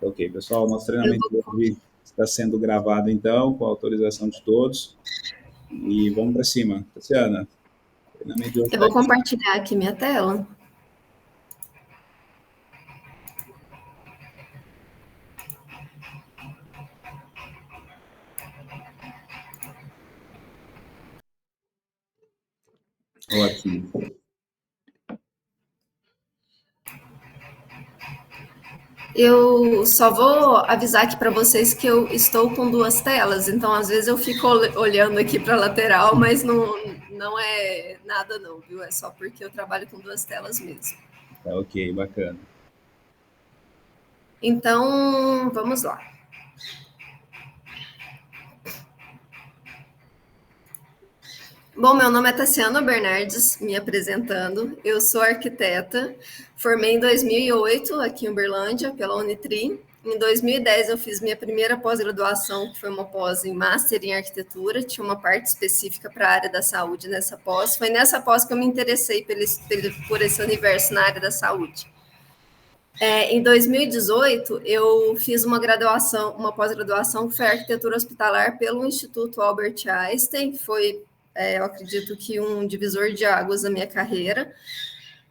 Ok, pessoal, nosso treinamento de hoje está sendo gravado, então, com a autorização de todos. E vamos para cima. Tassiana, o treinamento de hoje eu vou compartilhar aqui minha tela. Ótimo. Eu só vou avisar aqui para vocês que eu estou com duas telas, então às vezes eu fico olhando aqui para a lateral, mas não é nada não, viu? É só porque eu trabalho com duas telas mesmo. Tá ok, bacana. Então, vamos lá. Bom, meu nome é Tassiana Bernardes, me apresentando. Eu sou arquiteta, formei em 2008 aqui em Uberlândia, pela Unitri. Em 2010 eu fiz minha primeira pós-graduação, que foi uma pós em Master em Arquitetura, tinha uma parte específica para a área da saúde nessa pós. Foi nessa pós que eu me interessei por esse universo na área da saúde. Em 2018, eu fiz uma pós-graduação que foi Arquitetura Hospitalar pelo Instituto Albert Einstein, que foi eu acredito que um divisor de águas na minha carreira.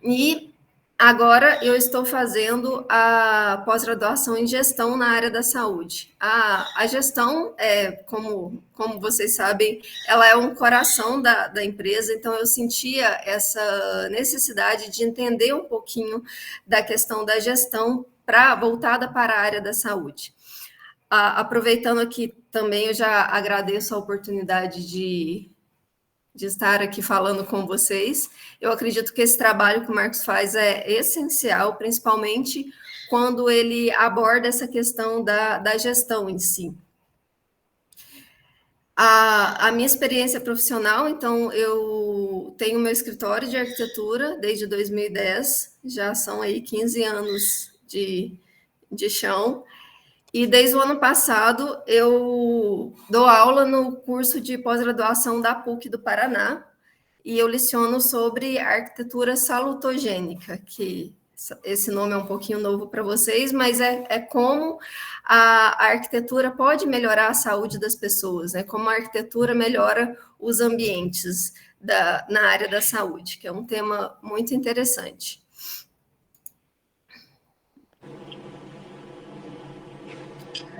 E agora eu estou fazendo a pós-graduação em gestão na área da saúde. A gestão, como vocês sabem, ela é um coração da empresa, então eu sentia essa necessidade de entender um pouquinho da questão da gestão voltada para a área da saúde. Aproveitando aqui também, eu já agradeço a oportunidade de estar aqui falando com vocês. Eu acredito que esse trabalho que o Marcos faz é essencial, principalmente quando ele aborda essa questão da gestão em si. A minha experiência profissional, então, eu tenho meu escritório de arquitetura desde 2010, já são aí 15 anos de chão. E desde o ano passado eu dou aula no curso de pós-graduação da PUC do Paraná e eu leciono sobre arquitetura salutogênica, que esse nome é um pouquinho novo para vocês, mas é como a arquitetura pode melhorar a saúde das pessoas, né? Como a arquitetura melhora os ambientes na área da saúde, que é um tema muito interessante.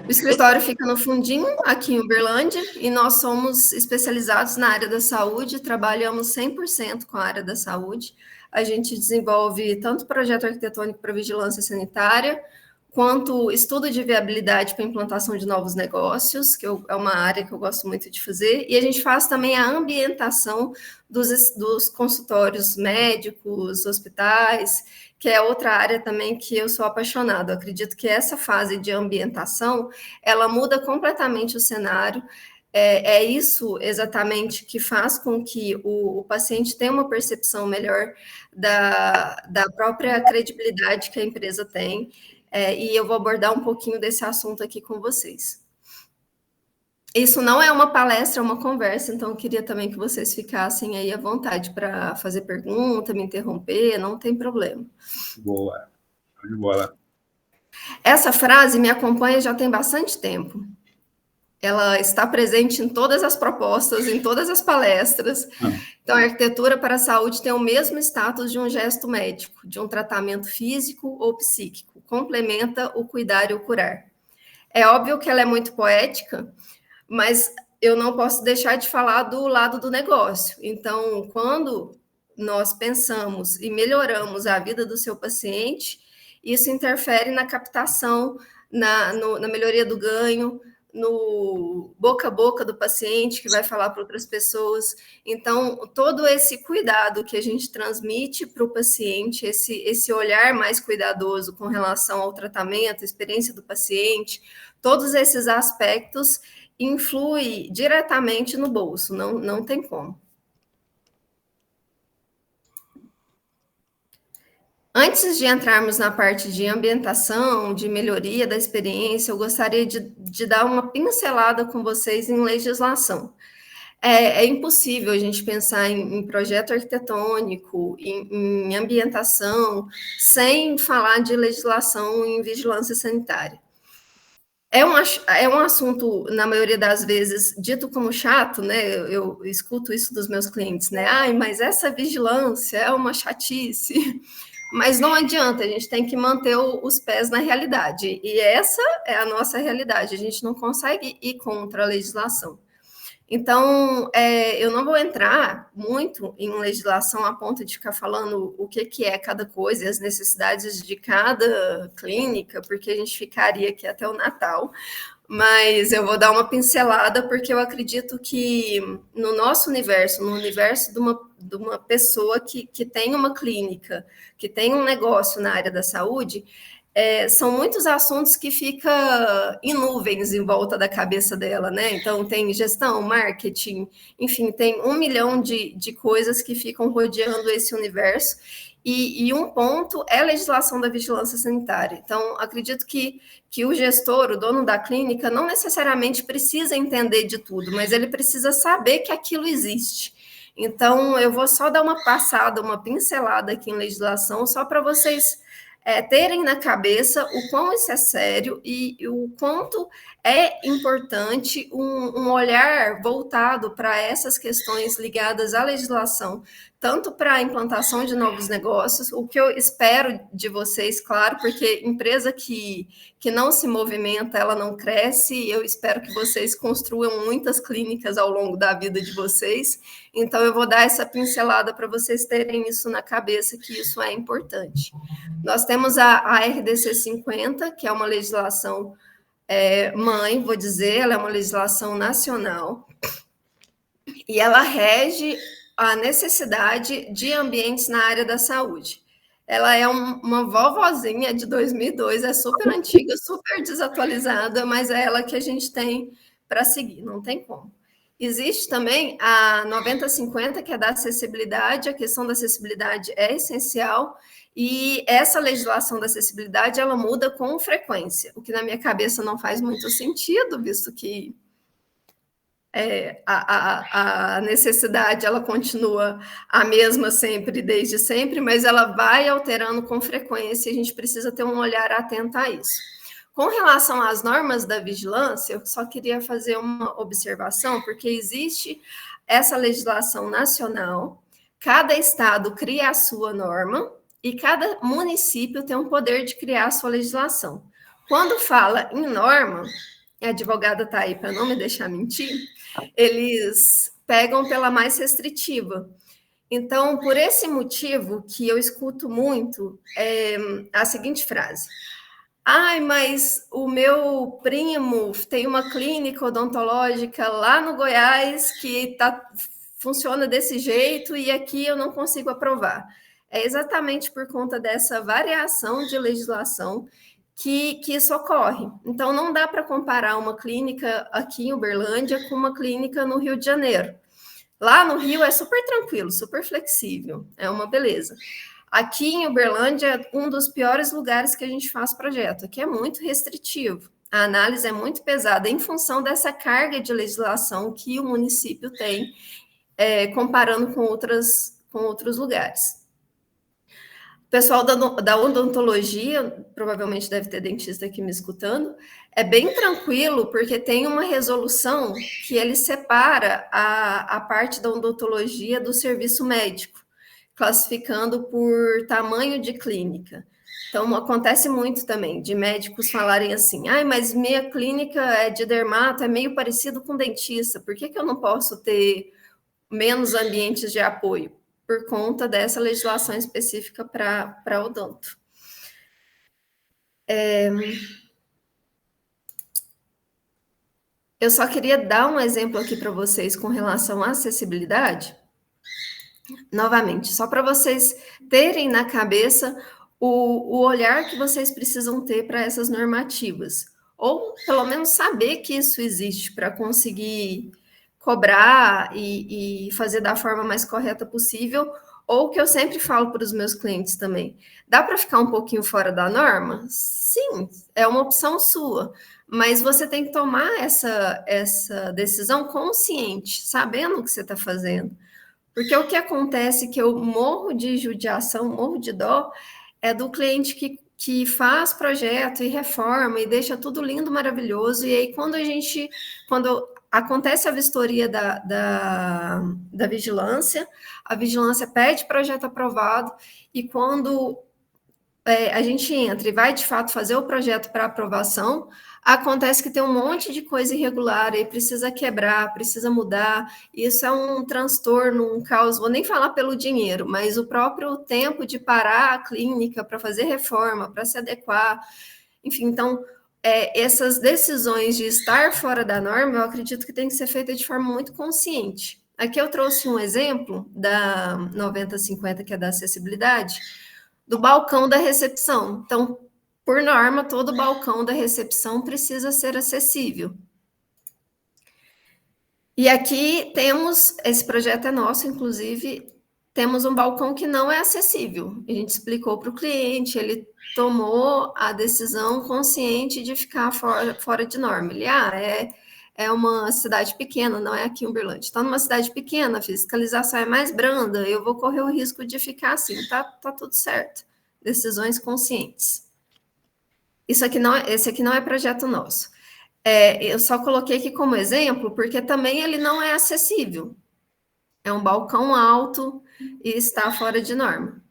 O escritório fica no fundinho, aqui em Uberlândia, e nós somos especializados na área da saúde, trabalhamos 100% com a área da saúde. A gente desenvolve tanto projeto arquitetônico para vigilância sanitária, quanto estudo de viabilidade para implantação de novos negócios, que é uma área que eu gosto muito de fazer, e a gente faz também a ambientação dos consultórios médicos, hospitais, que é outra área também que eu sou apaixonada. Eu acredito que essa fase de ambientação, ela muda completamente o cenário. É isso exatamente que faz com que o paciente tenha uma percepção melhor da própria credibilidade que a empresa tem. E eu vou abordar um pouquinho desse assunto aqui com vocês. Isso não é uma palestra, é uma conversa, então eu queria também que vocês ficassem aí à vontade para fazer pergunta, me interromper, não tem problema. Boa, show de bola. Essa frase me acompanha já tem bastante tempo. Ela está presente em todas as propostas, em todas as palestras. Então, a arquitetura para a saúde tem o mesmo status de um gesto médico, de um tratamento físico ou psíquico. Complementa o cuidar e o curar. É óbvio que ela é muito poética, mas eu não posso deixar de falar do lado do negócio. Então, quando nós pensamos e melhoramos a vida do seu paciente, isso interfere na captação, na melhoria do ganho, no boca a boca do paciente, que vai falar para outras pessoas. Então, todo esse cuidado que a gente transmite para o paciente, esse olhar mais cuidadoso com relação ao tratamento, a experiência do paciente, todos esses aspectos influem diretamente no bolso, não tem como. Antes de entrarmos na parte de ambientação, de melhoria da experiência, eu gostaria de dar uma pincelada com vocês em legislação. É impossível a gente pensar em projeto arquitetônico, em ambientação, sem falar de legislação em vigilância sanitária. É um assunto, na maioria das vezes, dito como chato, né? Eu escuto isso dos meus clientes, né? Ai, mas essa vigilância é uma chatice. Mas não adianta, a gente tem que manter os pés na realidade. E essa é a nossa realidade. A gente não consegue ir contra a legislação. Então, eu não vou entrar muito em legislação a ponto de ficar falando o que é cada coisa e as necessidades de cada clínica, porque a gente ficaria aqui até o Natal. Mas eu vou dar uma pincelada, porque eu acredito que no nosso universo, no universo de uma pessoa que tem uma clínica, que tem um negócio na área da saúde, são muitos assuntos que ficam em nuvens em volta da cabeça dela, né? Então, tem gestão, marketing, enfim, tem 1 milhão de coisas que ficam rodeando esse universo. E um ponto é a legislação da vigilância sanitária. Então, acredito que o gestor, o dono da clínica, não necessariamente precisa entender de tudo, mas ele precisa saber que aquilo existe. Então, eu vou só dar uma passada, uma pincelada aqui em legislação, só para vocês terem na cabeça o quão isso é sério e o quanto é importante um olhar voltado para essas questões ligadas à legislação, tanto para a implantação de novos negócios, o que eu espero de vocês, claro, porque empresa que não se movimenta, ela não cresce, eu espero que vocês construam muitas clínicas ao longo da vida de vocês, então eu vou dar essa pincelada para vocês terem isso na cabeça, que isso é importante. Nós temos a RDC 50, que é uma legislação mãe, vou dizer, ela é uma legislação nacional, e ela rege a necessidade de ambientes na área da saúde. Ela é uma vovozinha de 2002, é super antiga, super desatualizada, mas é ela que a gente tem para seguir, não tem como. Existe também a 9050, que é da acessibilidade, a questão da acessibilidade é essencial, e essa legislação da acessibilidade, ela muda com frequência, o que na minha cabeça não faz muito sentido, visto que a necessidade ela continua a mesma sempre, desde sempre, mas ela vai alterando com frequência e a gente precisa ter um olhar atento a isso. Com relação às normas da vigilância, eu só queria fazer uma observação, porque existe essa legislação nacional, cada estado cria a sua norma e cada município tem um poder de criar a sua legislação. Quando fala em norma, a advogada está aí para não me deixar mentir, eles pegam pela mais restritiva. Então, por esse motivo que eu escuto muito a seguinte frase: ai, mas o meu primo tem uma clínica odontológica lá no Goiás que funciona desse jeito e aqui eu não consigo aprovar. É exatamente por conta dessa variação de legislação que isso ocorre. Então, não dá para comparar uma clínica aqui em Uberlândia com uma clínica no Rio de Janeiro. Lá no Rio é super tranquilo, super flexível, é uma beleza. Aqui em Uberlândia é um dos piores lugares que a gente faz projeto, aqui é muito restritivo. A análise é muito pesada em função dessa carga de legislação que o município tem, comparando com outros lugares. O pessoal da odontologia, provavelmente deve ter dentista aqui me escutando, é bem tranquilo, porque tem uma resolução que ele separa a parte da odontologia do serviço médico, classificando por tamanho de clínica. Então, acontece muito também de médicos falarem assim: ai, mas minha clínica é de dermato, é meio parecido com dentista, por que eu não posso ter menos ambientes de apoio? Por conta dessa legislação específica para odonto. Eu só queria dar um exemplo aqui para vocês com relação à acessibilidade. Novamente, só para vocês terem na cabeça o olhar que vocês precisam ter para essas normativas. Ou, pelo menos, saber que isso existe para conseguir cobrar e fazer da forma mais correta possível, ou que eu sempre falo para os meus clientes também. Dá para ficar um pouquinho fora da norma? Sim, é uma opção sua. Mas você tem que tomar essa decisão consciente, sabendo o que você está fazendo. Porque o que acontece que eu morro de judiação, morro de dó, é do cliente que faz projeto e reforma e deixa tudo lindo, maravilhoso, e aí quando acontece a vistoria da vigilância, a vigilância pede projeto aprovado, e quando a gente entra e vai de fato fazer o projeto para aprovação, acontece que tem um monte de coisa irregular e precisa quebrar, precisa mudar. Isso é um transtorno, um caos. Vou nem falar pelo dinheiro, mas o próprio tempo de parar a clínica para fazer reforma, para se adequar. Enfim, então, essas decisões de estar fora da norma, eu acredito que tem que ser feita de forma muito consciente. Aqui eu trouxe um exemplo da 9050, que é da acessibilidade, do balcão da recepção. Então, por norma, todo balcão da recepção precisa ser acessível. E aqui temos, esse projeto é nosso, inclusive, temos um balcão que não é acessível. A gente explicou para o cliente, ele tomou a decisão consciente de ficar fora de norma. Ele, é uma cidade pequena, não é aqui em Uberlândia. Está numa cidade pequena, a fiscalização é mais branda, eu vou correr o risco de ficar assim, tá tudo certo. Decisões conscientes. Esse aqui não é projeto nosso. Eu só coloquei aqui como exemplo, porque também ele não é acessível. É um balcão alto e está fora de norma.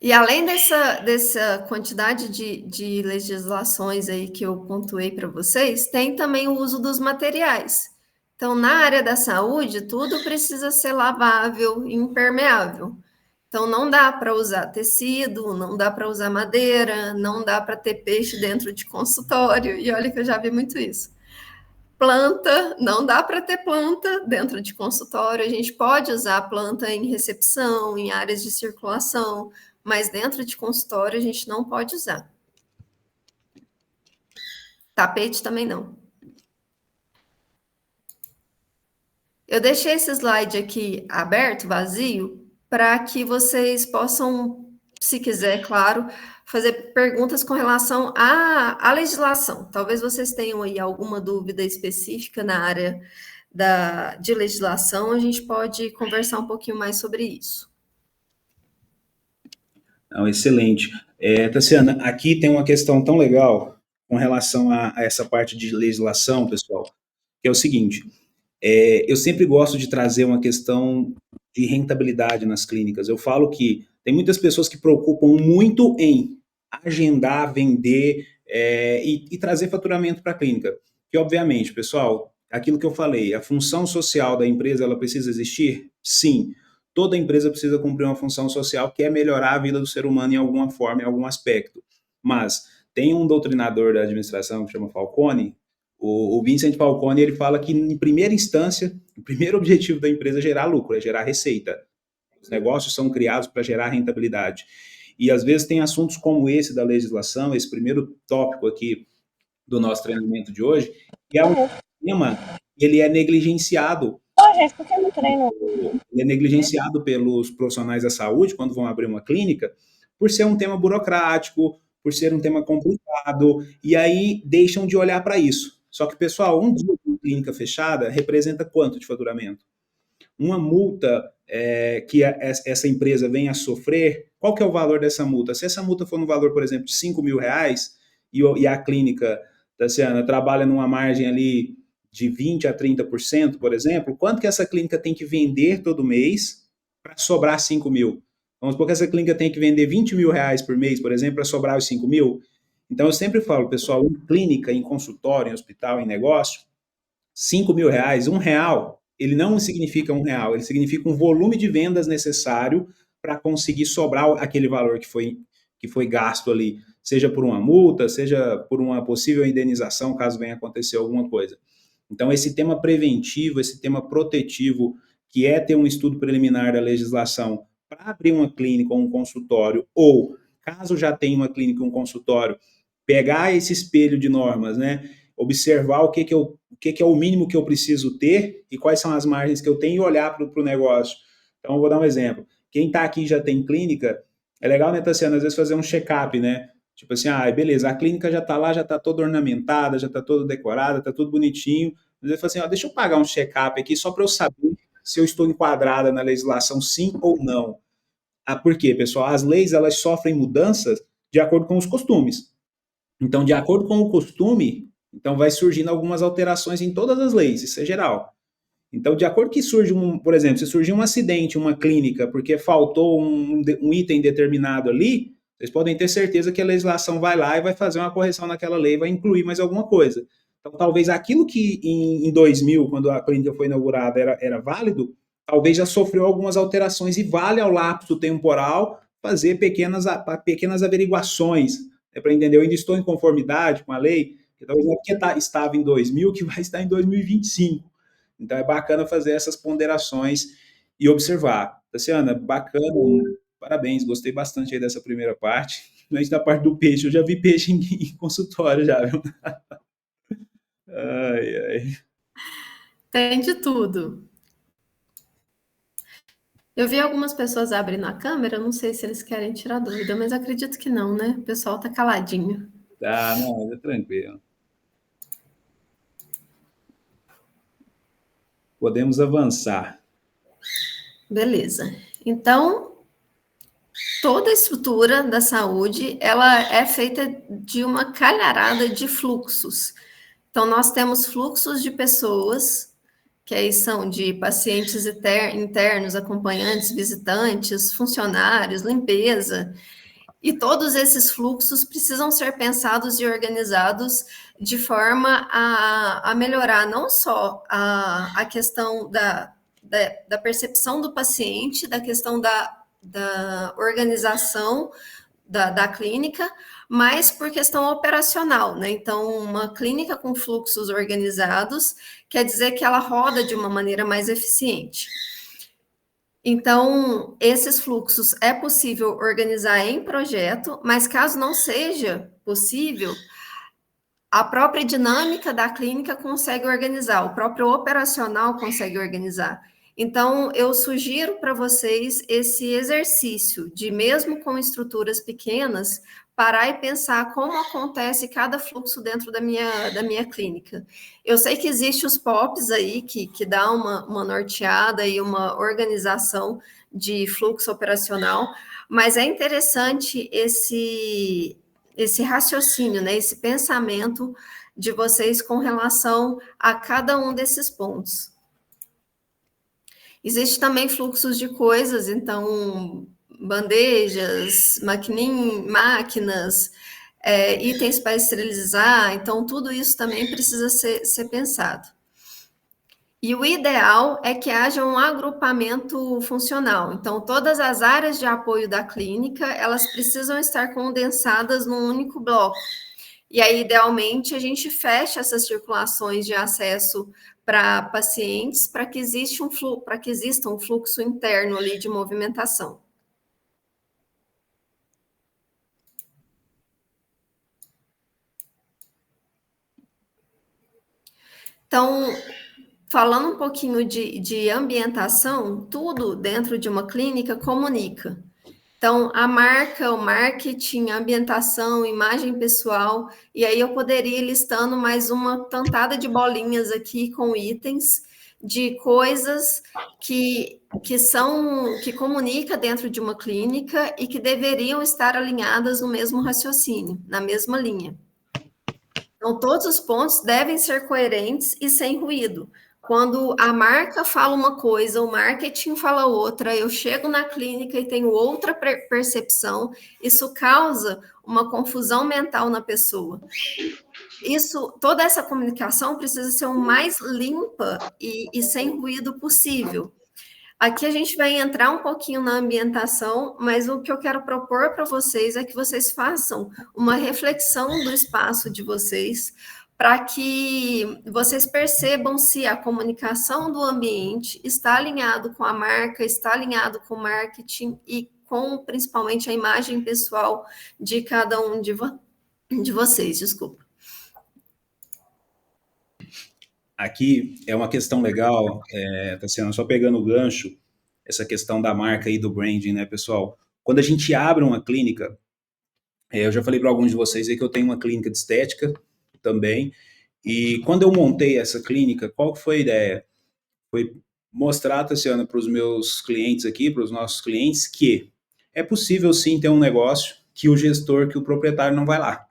E além dessa quantidade de legislações aí que eu pontuei para vocês, tem também o uso dos materiais. Então, na área da saúde, tudo precisa ser lavável e impermeável. Então, não dá para usar tecido, não dá para usar madeira, não dá para ter peixe dentro de consultório. E olha que eu já vi muito isso. Planta, não dá para ter planta dentro de consultório. A gente pode usar planta em recepção, em áreas de circulação, mas dentro de consultório a gente não pode usar. Tapete também não. Eu deixei esse slide aqui aberto, vazio, para que vocês possam, se quiser, claro, fazer perguntas com relação à legislação. Talvez vocês tenham aí alguma dúvida específica na área de legislação, a gente pode conversar um pouquinho mais sobre isso. Não, excelente. Tassiana, aqui tem uma questão tão legal com relação a essa parte de legislação, pessoal, que é o seguinte, eu sempre gosto de trazer uma questão de rentabilidade nas clínicas. Eu falo que tem muitas pessoas que preocupam muito em agendar, vender e trazer faturamento para a clínica. Que, obviamente, pessoal, aquilo que eu falei, a função social da empresa, ela precisa existir? Sim. Toda empresa precisa cumprir uma função social que é melhorar a vida do ser humano em alguma forma, em algum aspecto. Mas tem um doutrinador da administração que chama Falcone, o Vincent Falcone, ele fala que, em primeira instância, o primeiro objetivo da empresa é gerar lucro, é gerar receita. Os negócios são criados para gerar rentabilidade. E, às vezes, tem assuntos como esse da legislação, esse primeiro tópico aqui do nosso treinamento de hoje, que é um tema, ele é negligenciado. Ele é negligenciado pelos profissionais da saúde quando vão abrir uma clínica, por ser um tema burocrático, por ser um tema complicado, e aí deixam de olhar para isso. Só que, pessoal, um dia de clínica fechada representa quanto de faturamento? Uma multa que essa empresa vem a sofrer, qual que é o valor dessa multa? Se essa multa for no valor, por exemplo, de R$5.000 e a clínica, Tassiana, trabalha numa margem ali de 20% a 30%, por exemplo, quanto que essa clínica tem que vender todo mês para sobrar 5 mil? Vamos supor que essa clínica tem que vender R$20.000 por mês, por exemplo, para sobrar os 5 mil. Então, eu sempre falo, pessoal, em clínica, em consultório, em hospital, em negócio, R$5.000, R$1, ele não significa R$1, ele significa um volume de vendas necessário para conseguir sobrar aquele valor que foi gasto ali, seja por uma multa, seja por uma possível indenização, caso venha acontecer alguma coisa. Então, esse tema preventivo, esse tema protetivo, que é ter um estudo preliminar da legislação para abrir uma clínica ou um consultório, ou, caso já tenha uma clínica ou um consultório, pegar esse espelho de normas, né? Observar o que é o mínimo que eu preciso ter e quais são as margens que eu tenho e olhar para o negócio. Então, eu vou dar um exemplo. Quem está aqui já tem clínica, é legal, né, Tassiana, às vezes fazer um check-up, né? Tipo assim, beleza, a clínica já está lá, já está toda ornamentada, já está toda decorada, está tudo bonitinho. Mas ele fala assim, deixa eu pagar um check-up aqui só para eu saber se eu estou enquadrada na legislação sim ou não. Por quê, pessoal? As leis, elas sofrem mudanças de acordo com os costumes. Então, de acordo com o costume, então vai surgindo algumas alterações em todas as leis, isso é geral. Então, de acordo que surge por exemplo, se surgir um acidente, uma clínica, porque faltou um item determinado ali, vocês podem ter certeza que a legislação vai lá e vai fazer uma correção naquela lei, vai incluir mais alguma coisa. Então, talvez aquilo que em 2000, quando a clínica foi inaugurada, era válido, talvez já sofreu algumas alterações e vale ao lapso temporal fazer pequenas averiguações, para entender, eu ainda estou em conformidade com a lei, talvez não é porque estava em 2000 que vai estar em 2025. Então é bacana fazer essas ponderações e observar. Tassiana, bacana, parabéns, gostei bastante aí dessa primeira parte. Mas da parte do peixe, eu já vi peixe em consultório já, viu? Ai, ai. Tem de tudo. Eu vi algumas pessoas abrindo a câmera, não sei se eles querem tirar dúvida, mas acredito que não, né? O pessoal tá caladinho. Tá, não, é tranquilo. Podemos avançar. Beleza. Então, toda a estrutura da saúde, ela é feita de uma calharada de fluxos. Então, nós temos fluxos de pessoas, que aí são de pacientes internos, acompanhantes, visitantes, funcionários, limpeza, e todos esses fluxos precisam ser pensados e organizados de forma a melhorar não só a questão da percepção do paciente, da questão da organização da clínica, mas por questão operacional, né? Então, uma clínica com fluxos organizados quer dizer que ela roda de uma maneira mais eficiente. Então, esses fluxos é possível organizar em projeto, mas caso não seja possível, a própria dinâmica da clínica consegue organizar, o próprio operacional consegue organizar. Então, eu sugiro para vocês esse exercício de, mesmo com estruturas pequenas, parar e pensar como acontece cada fluxo dentro da minha clínica. Eu sei que existem os POPs aí, que dá uma norteada e uma organização de fluxo operacional, mas é interessante esse raciocínio, né, esse pensamento de vocês com relação a cada um desses pontos. Existe também fluxos de coisas, então, bandejas, máquinas, itens para esterilizar, então, tudo isso também precisa ser pensado. E o ideal é que haja um agrupamento funcional. Então, todas as áreas de apoio da clínica, elas precisam estar condensadas num único bloco. E aí, idealmente, a gente fecha essas circulações de acesso para pacientes, para que exista um fluxo interno ali de movimentação. Então, falando um pouquinho de ambientação, tudo dentro de uma clínica comunica. Então, a marca, o marketing, a ambientação, imagem pessoal, e aí eu poderia ir listando mais uma tantada de bolinhas aqui com itens de coisas que comunica dentro de uma clínica e que deveriam estar alinhadas no mesmo raciocínio, na mesma linha. Então, todos os pontos devem ser coerentes e sem ruído. Quando a marca fala uma coisa, o marketing fala outra, eu chego na clínica e tenho outra percepção, isso causa uma confusão mental na pessoa. Toda essa comunicação precisa ser o mais limpa e sem ruído possível. Aqui a gente vai entrar um pouquinho na ambientação, mas o que eu quero propor para vocês é que vocês façam uma reflexão do espaço de vocês, para que vocês percebam se a comunicação do ambiente está alinhado com a marca, está alinhado com o marketing e com, principalmente, a imagem pessoal de cada um de vocês, desculpa. Aqui é uma questão legal, Tassiana, só pegando o gancho, essa questão da marca e do branding, né, pessoal? Quando a gente abre uma clínica, Eu já falei para alguns de vocês aí que eu tenho uma clínica de estética também, e quando eu montei essa clínica, qual foi a ideia? Foi mostrar, Tassiana, para os meus clientes aqui, para os nossos clientes, que é possível sim ter um negócio que o gestor, que o proprietário não vai lá.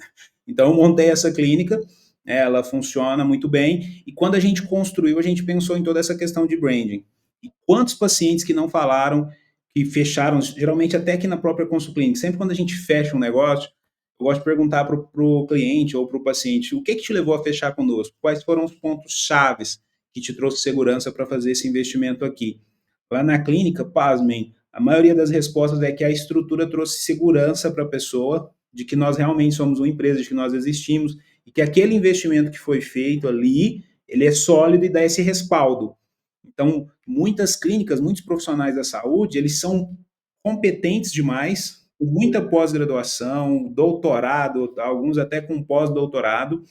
Então eu montei essa clínica, ela funciona muito bem, e quando a gente construiu, a gente pensou em toda essa questão de branding. E quantos pacientes que não falaram, que fecharam, geralmente até aqui na própria Consul Clinic, sempre quando a gente fecha um negócio, eu gosto de perguntar para o cliente ou para o paciente, o que te levou a fechar conosco? Quais foram os pontos chaves que te trouxe segurança para fazer esse investimento aqui? Lá na clínica, pasmem, a maioria das respostas é que a estrutura trouxe segurança para a pessoa, de que nós realmente somos uma empresa, de que nós existimos, e que aquele investimento que foi feito ali, ele é sólido e dá esse respaldo. Então, muitas clínicas, muitos profissionais da saúde, eles são competentes demais, com muita pós-graduação, doutorado, alguns até com pós-doutorado,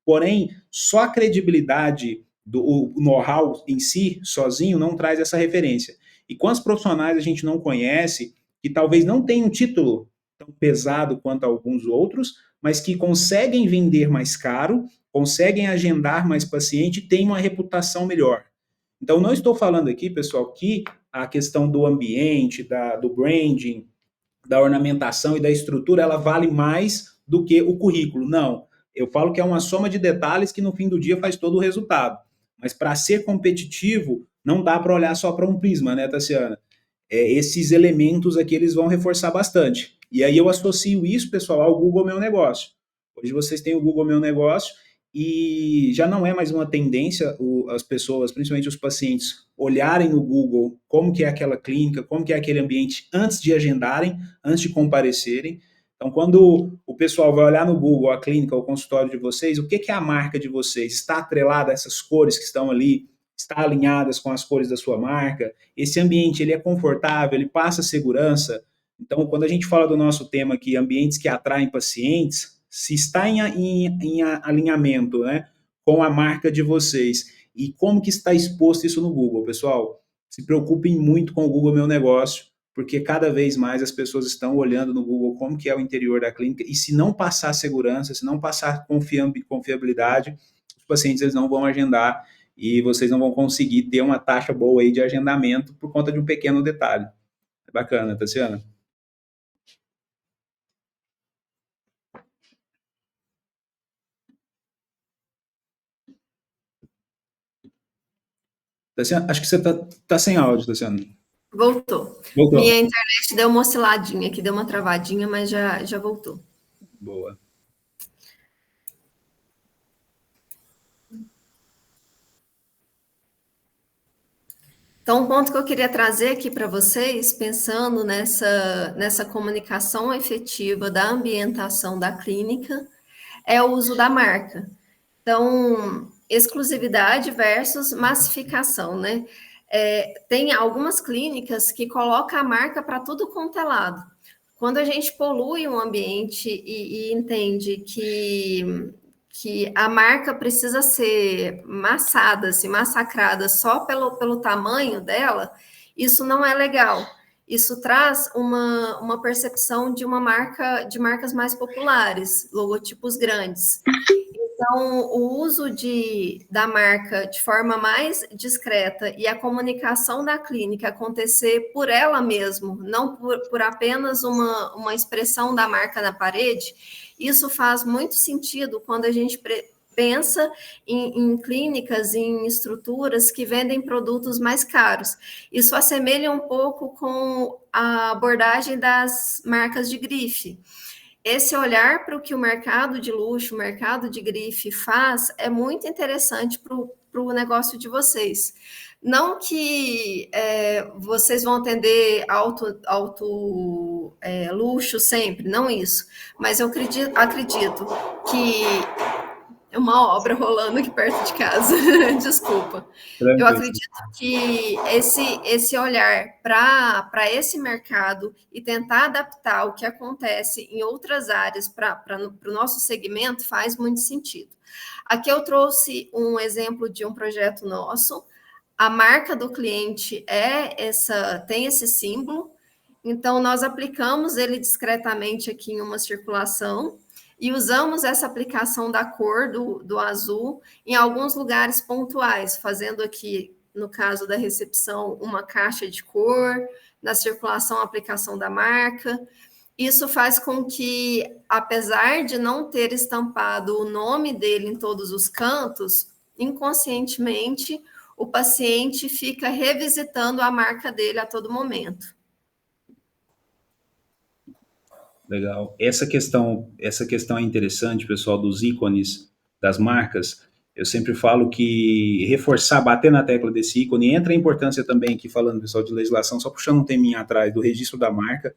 porém, só a credibilidade do know-how em si, sozinho, não traz essa referência. E quantos profissionais a gente não conhece que talvez não tenham um título tão pesado quanto alguns outros, mas que conseguem vender mais caro, conseguem agendar mais paciente e têm uma reputação melhor. Então, não estou falando aqui, pessoal, que a questão do ambiente, do branding, da ornamentação e da estrutura, ela vale mais do que o currículo. Não. Eu falo que é uma soma de detalhes que no fim do dia faz todo o resultado. Mas para ser competitivo, não dá para olhar só para um prisma, né, Tassiana? Esses elementos aqui eles vão reforçar bastante. E aí eu associo isso, pessoal, ao Google Meu Negócio. Hoje vocês têm o Google Meu Negócio e já não é mais uma tendência as pessoas, principalmente os pacientes, olharem no Google como que é aquela clínica, como que é aquele ambiente antes de agendarem, antes de comparecerem. Então, quando o pessoal vai olhar no Google a clínica, o consultório de vocês, o que é a marca de vocês? Está atrelada a essas cores que estão ali? Está alinhadas com as cores da sua marca? Esse ambiente, ele é confortável? Ele passa segurança? Então, quando a gente fala do nosso tema aqui, ambientes que atraem pacientes, se está em alinhamento, né, com a marca de vocês e como que está exposto isso no Google, pessoal? Se preocupem muito com o Google Meu Negócio, porque cada vez mais as pessoas estão olhando no Google como que é o interior da clínica e se não passar segurança, se não passar confiabilidade, os pacientes eles não vão agendar e vocês não vão conseguir ter uma taxa boa aí de agendamento por conta de um pequeno detalhe. É bacana, Tassiana? Tassiana, acho que você tá sem áudio, Tassiana. Voltou. Voltou. Minha internet deu uma osciladinha aqui, deu uma travadinha, mas já voltou. Boa. Então, um ponto que eu queria trazer aqui para vocês, pensando nessa comunicação efetiva da ambientação da clínica, é o uso da marca. Então, exclusividade versus massificação, né? Tem algumas clínicas que colocam a marca para tudo quanto é lado. Quando a gente polui um ambiente e entende que a marca precisa ser massada, assim, massacrada só pelo tamanho dela, isso não é legal. Isso traz uma percepção de uma marca, de marcas mais populares, logotipos grandes. Então, o uso da marca de forma mais discreta e a comunicação da clínica acontecer por ela mesma, não por apenas uma expressão da marca na parede, isso faz muito sentido quando a gente pensa em clínicas, em estruturas que vendem produtos mais caros. Isso assemelha um pouco com a abordagem das marcas de grife. Esse olhar para o que o mercado de luxo, o mercado de grife faz é muito interessante para o negócio de vocês. Não que vocês vão atender alto luxo sempre, não isso. Mas eu acredito que é uma obra rolando aqui perto de casa. Desculpa. Eu Tranquilo. acredito que esse olhar para esse mercado e tentar adaptar o que acontece em outras áreas para o nosso segmento faz muito sentido. Aqui eu trouxe um exemplo de um projeto nosso. A marca do cliente tem esse símbolo. Então, nós aplicamos ele discretamente aqui em uma circulação e usamos essa aplicação da cor do azul em alguns lugares pontuais, fazendo aqui, no caso da recepção, uma caixa de cor, na circulação, a aplicação da marca. Isso faz com que, apesar de não ter estampado o nome dele em todos os cantos, inconscientemente, o paciente fica revisitando a marca dele a todo momento. Legal. Essa questão é interessante, pessoal, dos ícones das marcas. Eu sempre falo que reforçar, bater na tecla desse ícone, entra a importância também aqui, falando, pessoal, de legislação, só puxando um teminho atrás, do registro da marca,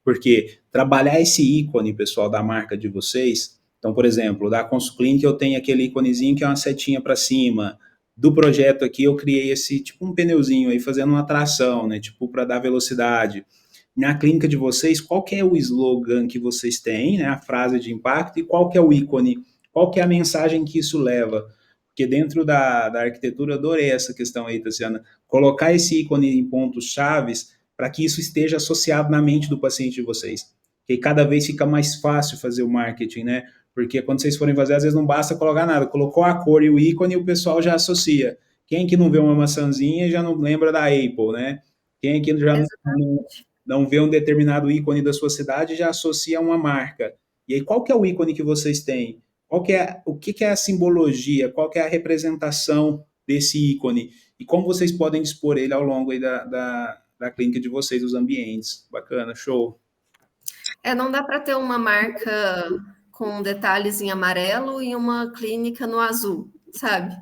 porque trabalhar esse ícone, pessoal, da marca de vocês, então, por exemplo, da Consulclinic eu tenho aquele íconezinho que é uma setinha para cima, do projeto aqui eu criei esse, tipo um pneuzinho aí, fazendo uma tração, né, tipo, para dar velocidade. Na clínica de vocês, qual que é o slogan que vocês têm, né, a frase de impacto, e qual que é o ícone, qual que é a mensagem que isso leva? Porque dentro da arquitetura, eu adorei essa questão aí, Tassiana, colocar esse ícone em pontos chaves para que isso esteja associado na mente do paciente de vocês. Que cada vez fica mais fácil fazer o marketing, né? Porque quando vocês forem fazer, às vezes não basta colocar nada, colocou a cor e o ícone e o pessoal já associa. Quem que não vê uma maçãzinha já não lembra da Apple, né? Quem que já não vê um determinado ícone da sua cidade já associa a uma marca. E aí, qual que é o ícone que vocês têm? O que é a simbologia? Qual que é a representação desse ícone? E como vocês podem dispor ele ao longo aí da clínica de vocês, dos ambientes? Bacana, show. Não dá para ter uma marca com detalhes em amarelo e uma clínica no azul, sabe?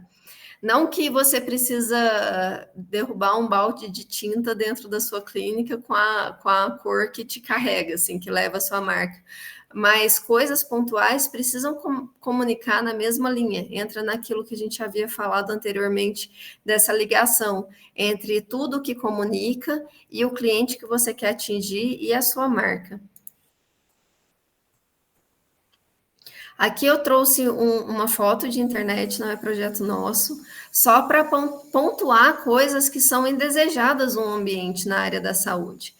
Não que você precisa derrubar um balde de tinta dentro da sua clínica com a cor que te carrega, assim, que leva a sua marca. Mas coisas pontuais precisam comunicar na mesma linha. Entra naquilo que a gente havia falado anteriormente, dessa ligação entre tudo que comunica e o cliente que você quer atingir e a sua marca. Aqui eu trouxe uma foto de internet, não é projeto nosso, só para pontuar coisas que são indesejadas no ambiente na área da saúde.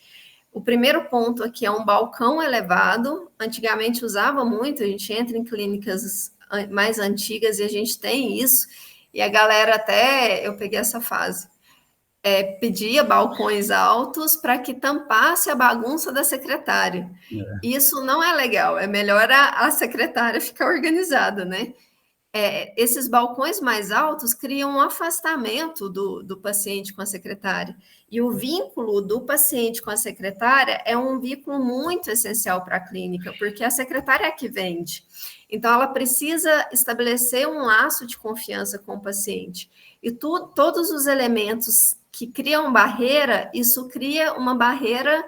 O primeiro ponto aqui é um balcão elevado. Antigamente usava muito, a gente entra em clínicas mais antigas e a gente tem isso, e a galera até, eu peguei essa fase, pedia balcões altos para que tampasse a bagunça da secretária. Isso não é legal, é melhor a secretária ficar organizada, né? Esses balcões mais altos criam um afastamento do paciente com a secretária. E o vínculo do paciente com a secretária é um vínculo muito essencial para a clínica, porque a secretária é a que vende. Então, ela precisa estabelecer um laço de confiança com o paciente. E todos os elementos que criam barreira, isso cria uma barreira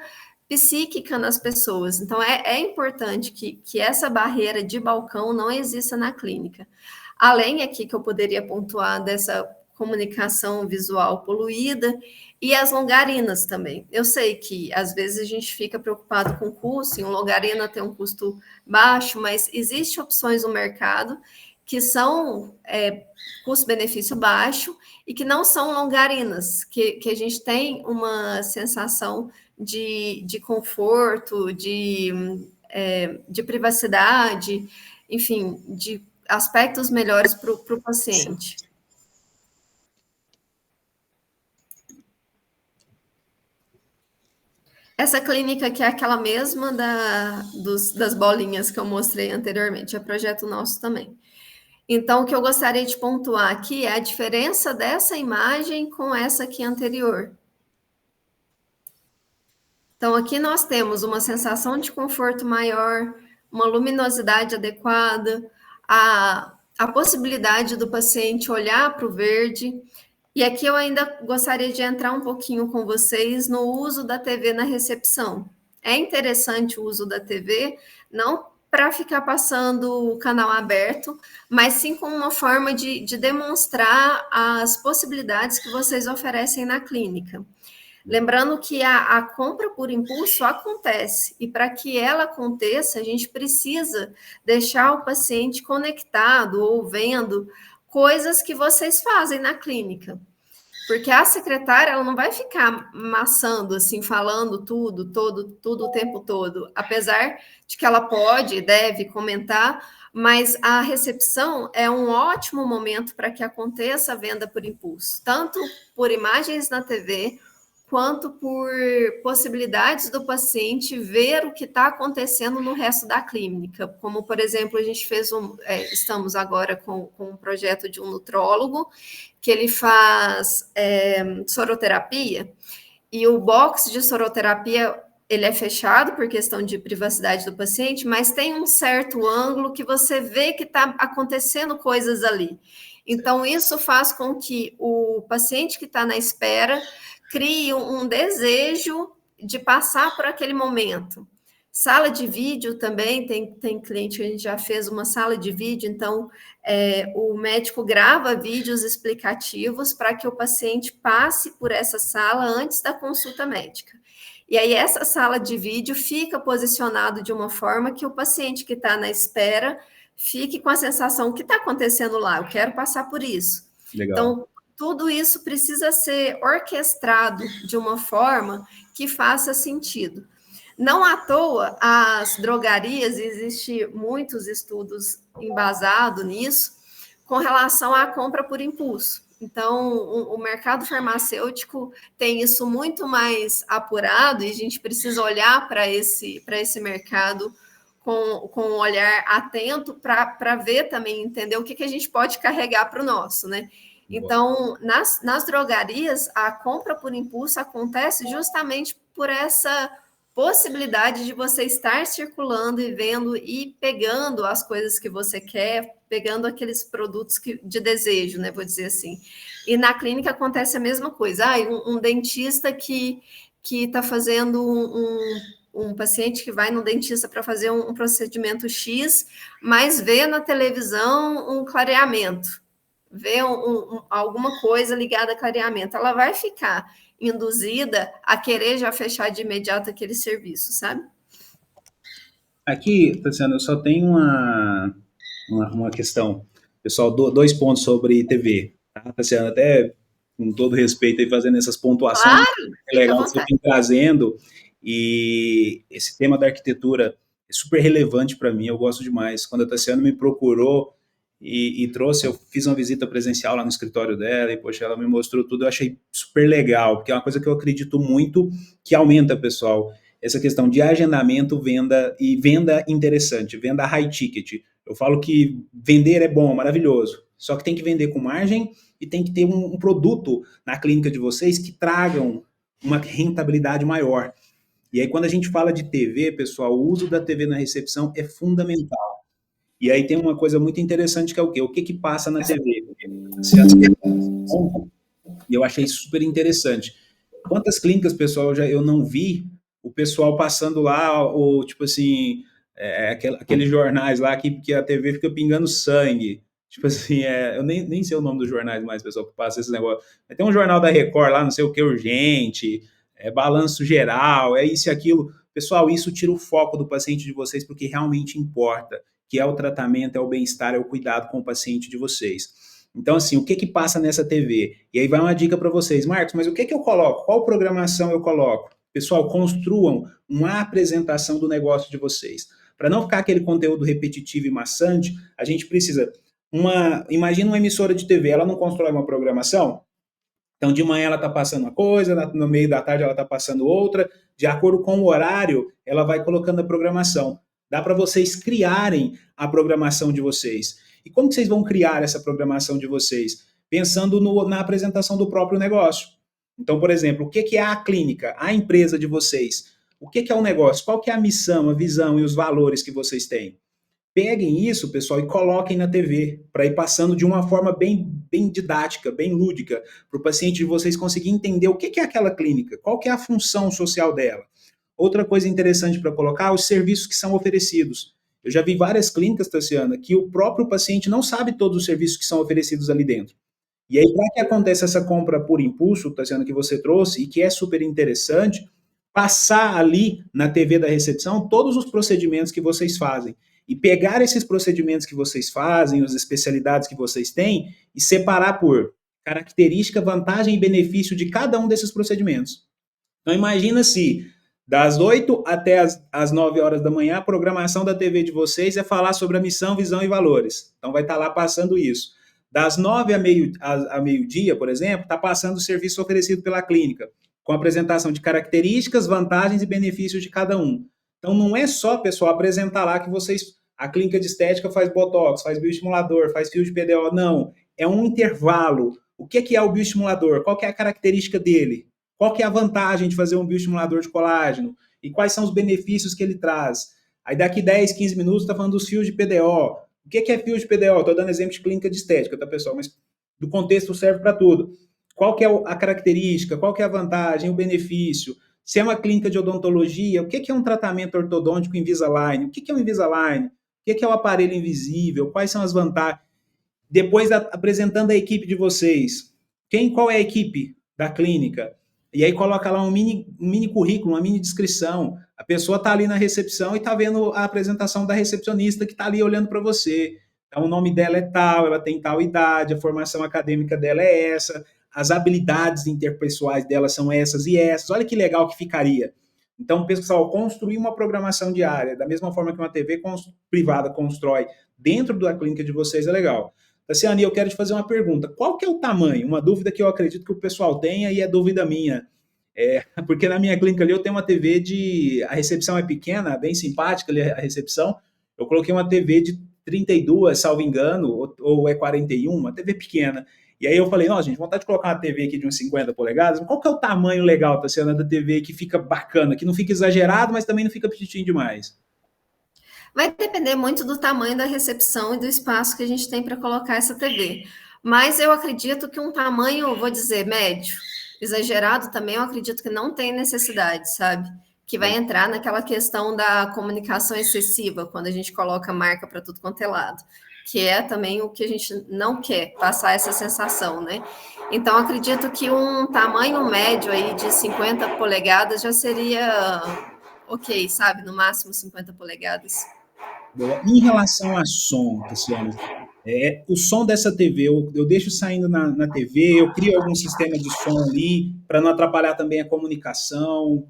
psíquica nas pessoas. Então, é importante que essa barreira de balcão não exista na clínica. Além aqui que eu poderia pontuar dessa comunicação visual poluída e as longarinas também. Eu sei que às vezes a gente fica preocupado com o custo, e uma longarina tem um custo baixo, mas existem opções no mercado que são custo-benefício baixo e que não são longarinas, que a gente tem uma sensação de conforto, de privacidade, enfim, de aspectos melhores para o paciente. Essa clínica que é aquela mesma das bolinhas que eu mostrei anteriormente, é projeto nosso também. Então, o que eu gostaria de pontuar aqui é a diferença dessa imagem com essa aqui anterior. Então, aqui nós temos uma sensação de conforto maior, uma luminosidade adequada, a possibilidade do paciente olhar para o verde. E aqui eu ainda gostaria de entrar um pouquinho com vocês no uso da TV na recepção. É interessante o uso da TV, não para ficar passando o canal aberto, mas sim como uma forma de demonstrar as possibilidades que vocês oferecem na clínica. Lembrando que a compra por impulso acontece, e para que ela aconteça, a gente precisa deixar o paciente conectado ou vendo coisas que vocês fazem na clínica. Porque a secretária, ela não vai ficar maçando, assim, falando tudo o tempo todo. Apesar de que ela pode e deve comentar, mas a recepção é um ótimo momento para que aconteça a venda por impulso, tanto por imagens na TV, quanto por possibilidades do paciente ver o que está acontecendo no resto da clínica. Como, por exemplo, a gente estamos agora com um projeto de um nutrólogo, que ele faz soroterapia, e o box de soroterapia ele é fechado por questão de privacidade do paciente, mas tem um certo ângulo que você vê que está acontecendo coisas ali. Então, isso faz com que o paciente que está na espera crie um desejo de passar por aquele momento. Sala de vídeo também, tem cliente que a gente já fez uma sala de vídeo, então o médico grava vídeos explicativos para que o paciente passe por essa sala antes da consulta médica. E aí essa sala de vídeo fica posicionado de uma forma que o paciente que está na espera fique com a sensação, o que está acontecendo lá? Eu quero passar por isso. Legal. Então, tudo isso precisa ser orquestrado de uma forma que faça sentido. Não à toa, as drogarias, existem muitos estudos embasados nisso, com relação à compra por impulso. Então, o mercado farmacêutico tem isso muito mais apurado e a gente precisa olhar para esse mercado com um olhar atento para ver também, entender o que a gente pode carregar para o nosso, né? Então, nas drogarias, a compra por impulso acontece justamente por essa possibilidade de você estar circulando e vendo e pegando as coisas que você quer, pegando aqueles produtos de desejo, né? Vou dizer assim. E na clínica acontece a mesma coisa. Um dentista que está fazendo um paciente que vai no dentista para fazer um procedimento X, mas vê na televisão um clareamento, vê alguma coisa ligada a clareamento. Ela vai ficar induzida a querer já fechar de imediato aquele serviço, sabe? Aqui, Tassiana, eu só tenho uma questão. Pessoal, dois pontos sobre TV. Tá, Tassiana? Até com todo respeito aí, fazendo essas pontuações. Claro, É legal que você vem trazendo. E esse tema da arquitetura é super relevante para mim, eu gosto demais. Quando a Tassiana me procurou e trouxe, eu fiz uma visita presencial lá no escritório dela, e poxa, ela me mostrou tudo, eu achei super legal, porque é uma coisa que eu acredito muito que aumenta, pessoal, essa questão de agendamento, venda e venda interessante, venda high ticket. Eu falo que vender é bom, maravilhoso, só que tem que vender com margem e tem que ter um produto na clínica de vocês que tragam uma rentabilidade maior. E aí, quando a gente fala de TV, pessoal, o uso da TV na recepção é fundamental. E aí tem uma coisa muito interessante que é o quê? O que passa na TV? E eu achei super interessante. Quantas clínicas, pessoal, eu não vi o pessoal passando lá, ou tipo assim, aqueles jornais lá que a TV fica pingando sangue. Tipo assim, eu nem sei o nome dos jornais mais, pessoal, que passa esse negócio. Tem um jornal da Record lá, não sei o que, urgente, balanço geral, isso e aquilo. Pessoal, isso tira o foco do paciente de vocês porque realmente importa, que é o tratamento, é o bem-estar, é o cuidado com o paciente de vocês. Então, assim, o que passa nessa TV? E aí vai uma dica para vocês. Marcos, mas o que eu coloco? Qual programação eu coloco? Pessoal, construam uma apresentação do negócio de vocês. Para não ficar aquele conteúdo repetitivo e maçante, a gente precisa... Imagina uma emissora de TV, ela não constrói uma programação? Então, de manhã ela está passando uma coisa, no meio da tarde ela está passando outra, de acordo com o horário, ela vai colocando a programação. Dá para vocês criarem a programação de vocês. E como que vocês vão criar essa programação de vocês? Pensando na apresentação do próprio negócio. Então, por exemplo, o que é a clínica, a empresa de vocês? O que é o negócio? Qual que é a missão, a visão e os valores que vocês têm? Peguem isso, pessoal, e coloquem na TV, para ir passando de uma forma bem didática, bem lúdica, para o paciente de vocês conseguir entender o que é aquela clínica, qual que é a função social dela. Outra coisa interessante para colocar, os serviços que são oferecidos. Eu já vi várias clínicas, Tassiana, que o próprio paciente não sabe todos os serviços que são oferecidos ali dentro. E aí, para que aconteça essa compra por impulso, Tassiana, que você trouxe, e que é super interessante, passar ali na TV da recepção todos os procedimentos que vocês fazem. E pegar esses procedimentos que vocês fazem, as especialidades que vocês têm, e separar por característica, vantagem e benefício de cada um desses procedimentos. Então, imagina se das 8 até as 9 horas da manhã, a programação da TV de vocês é falar sobre a missão, visão e valores. Então, vai estar lá passando isso. Das 9 a meio-dia, por exemplo, está passando o serviço oferecido pela clínica, com apresentação de características, vantagens e benefícios de cada um. Então, não é só, pessoal, apresentar lá que a clínica de estética faz botox, faz bioestimulador, faz fio de PDO. Não, é um intervalo. O que é o bioestimulador? Qual que é a característica dele? Qual que é a vantagem de fazer um bioestimulador de colágeno? E quais são os benefícios que ele traz? Aí daqui 10, 15 minutos está falando dos fios de PDO. O que é fio de PDO? Estou dando exemplo de clínica de estética, tá, pessoal? Mas do contexto serve para tudo. Qual que é a característica? Qual que é a vantagem, o benefício? Se é uma clínica de odontologia, o que é um tratamento ortodôntico Invisalign? O que é um Invisalign? O que é o aparelho invisível? Quais são as vantagens? Depois, apresentando a equipe de vocês. Qual é a equipe da clínica? E aí coloca lá um mini currículo, uma mini descrição. A pessoa está ali na recepção e está vendo a apresentação da recepcionista que está ali olhando para você. Então, o nome dela é tal, ela tem tal idade, a formação acadêmica dela é essa, as habilidades interpessoais dela são essas e essas. Olha que legal que ficaria. Então, pessoal, construir uma programação diária, da mesma forma que uma TV privada constrói dentro da clínica de vocês, é legal. Tassiane, eu quero te fazer uma pergunta. Qual que é o tamanho? Uma dúvida que eu acredito que o pessoal tenha e é dúvida minha. Porque na minha clínica ali eu tenho uma TV a recepção é pequena, bem simpática ali a recepção. Eu coloquei uma TV de 32, salvo engano, ou é 41, uma TV pequena. E aí eu falei, nossa, gente, vontade de colocar uma TV aqui de uns 50 polegadas. Qual que é o tamanho legal, Tassiana, da TV que fica bacana, que não fica exagerado, mas também não fica petitinho demais? Vai depender muito do tamanho da recepção e do espaço que a gente tem para colocar essa TV. Mas eu acredito que um tamanho, vou dizer, médio, exagerado também, eu acredito que não tem necessidade, sabe? Que vai entrar naquela questão da comunicação excessiva, quando a gente coloca marca para tudo quanto é lado, que é também o que a gente não quer, passar essa sensação, né? Então, acredito que um tamanho médio aí de 50 polegadas já seria ok, sabe? No máximo 50 polegadas. Boa. Em relação a som, Tassiana, o som dessa TV, eu deixo saindo na TV, eu crio algum sistema de som ali, para não atrapalhar também a comunicação.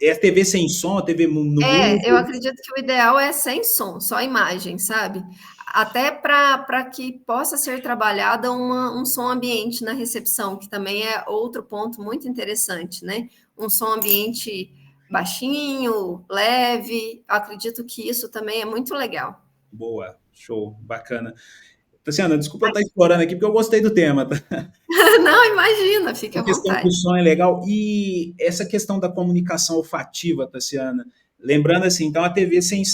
É TV sem som, TV no Eu mudo? acredito que o ideal é sem som, só imagem, sabe? Até para que possa ser trabalhada um som ambiente na recepção, que também é outro ponto muito interessante, né? Um som ambiente baixinho, leve, acredito que isso também é muito legal. Boa, show, bacana. Tassiana, desculpa eu estar explorando aqui, porque eu gostei do tema, tá? Não, imagina, fique A à questão do vontade. som é legal. E essa questão da comunicação olfativa, Tassiana, lembrando assim, então a TV sem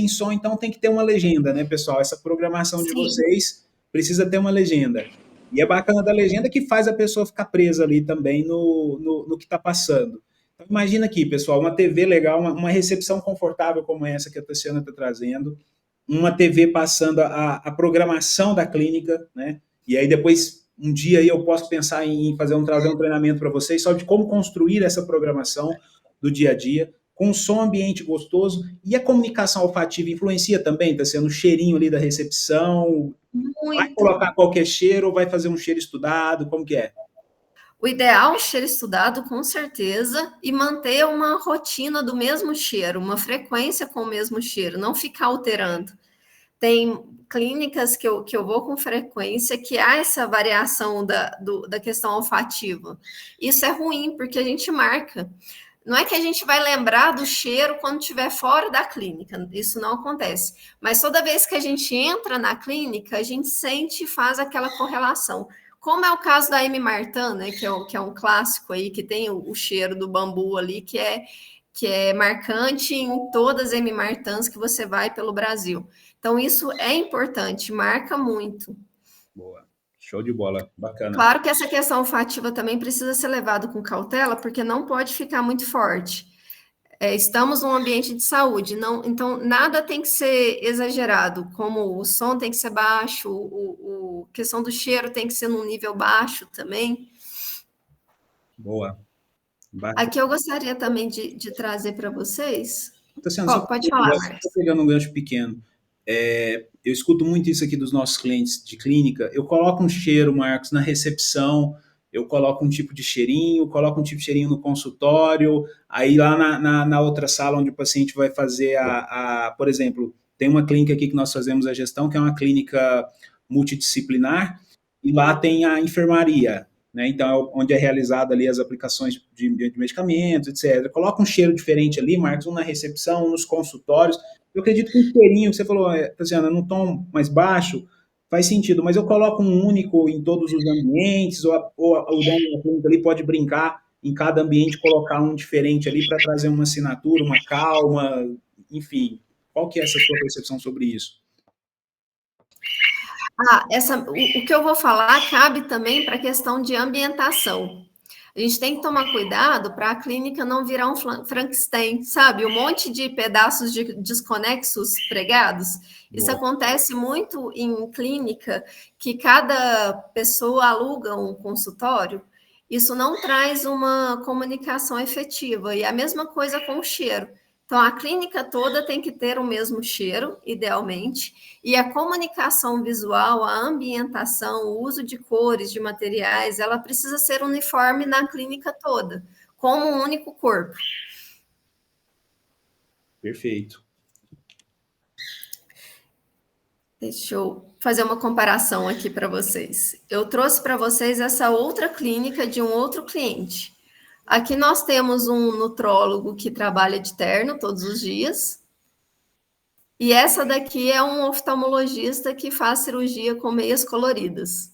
som, então tem que ter uma legenda, né, pessoal? Essa programação de Sim. vocês precisa ter uma legenda. E é bacana da legenda que faz a pessoa ficar presa ali também no que está passando. Então, imagina aqui, pessoal, uma TV legal, uma recepção confortável como essa que a Tassiana está trazendo, uma TV passando a programação da clínica, né? E aí depois, um dia aí eu posso pensar em trazer um treinamento para vocês só de como construir essa programação do dia a dia, com um som ambiente gostoso, e a comunicação olfativa influencia também, está sendo o cheirinho ali da recepção, vai Muito. colocar qualquer cheiro ou vai fazer um cheiro estudado, como que é? O ideal é ser estudado com certeza e manter uma rotina do mesmo cheiro, uma frequência com o mesmo cheiro, não ficar alterando. Tem clínicas que eu vou com frequência que há essa variação da questão olfativa. Isso é ruim, porque a gente marca. Não é que a gente vai lembrar do cheiro quando estiver fora da clínica, isso não acontece. Mas toda vez que a gente entra na clínica, a gente sente e faz aquela correlação. Como é o caso da M. Martin, né, que é um clássico aí, que tem o cheiro do bambu ali, que é marcante em todas as M. Martins que você vai pelo Brasil. Então, isso é importante, marca muito. Boa, show de bola, bacana. Claro que essa questão olfativa também precisa ser levada com cautela, porque não pode ficar muito forte. Estamos num ambiente de saúde, não, então nada tem que ser exagerado, como o som tem que ser baixo, a questão do cheiro tem que ser num nível baixo também. Boa, bacana. Aqui eu gostaria também de trazer para vocês. Tassiano, só Pode falar, Marcos. pegando um gancho pequeno. Eu escuto muito isso aqui dos nossos clientes de clínica. Eu coloco um cheiro, Marcos, na recepção, eu coloco um tipo de cheirinho, coloco um tipo de cheirinho no consultório, aí lá na outra sala onde o paciente vai fazer por exemplo, tem uma clínica aqui que nós fazemos a gestão, que é uma clínica multidisciplinar, e lá tem a enfermaria, né? Então, onde é realizada ali as aplicações de medicamentos, etc. Coloca um cheiro diferente ali, Marcos, um na recepção, um nos consultórios. Eu acredito que um cheirinho, você falou, Tatiana, num tom mais baixo, faz sentido, mas eu coloco um único em todos os ambientes, ou o dono da clínica ali pode brincar em cada ambiente, colocar um diferente ali para trazer uma assinatura, uma calma, enfim. Qual que é essa sua percepção sobre isso? O que eu vou falar cabe também para a questão de ambientação. A gente tem que tomar cuidado para a clínica não virar um Frankenstein, sabe? Um monte de pedaços de desconexos pregados. Isso acontece muito em clínica, que cada pessoa aluga um consultório. Isso não traz uma comunicação efetiva. E a mesma coisa com o cheiro. Então, a clínica toda tem que ter o mesmo cheiro, idealmente, e a comunicação visual, a ambientação, o uso de cores, de materiais, ela precisa ser uniforme na clínica toda, como um único corpo. Perfeito. Deixa eu fazer uma comparação aqui para vocês. Eu trouxe para vocês essa outra clínica de um outro cliente. Aqui nós temos um nutrólogo que trabalha de terno todos os dias. E essa daqui é um oftalmologista que faz cirurgia com meias coloridas.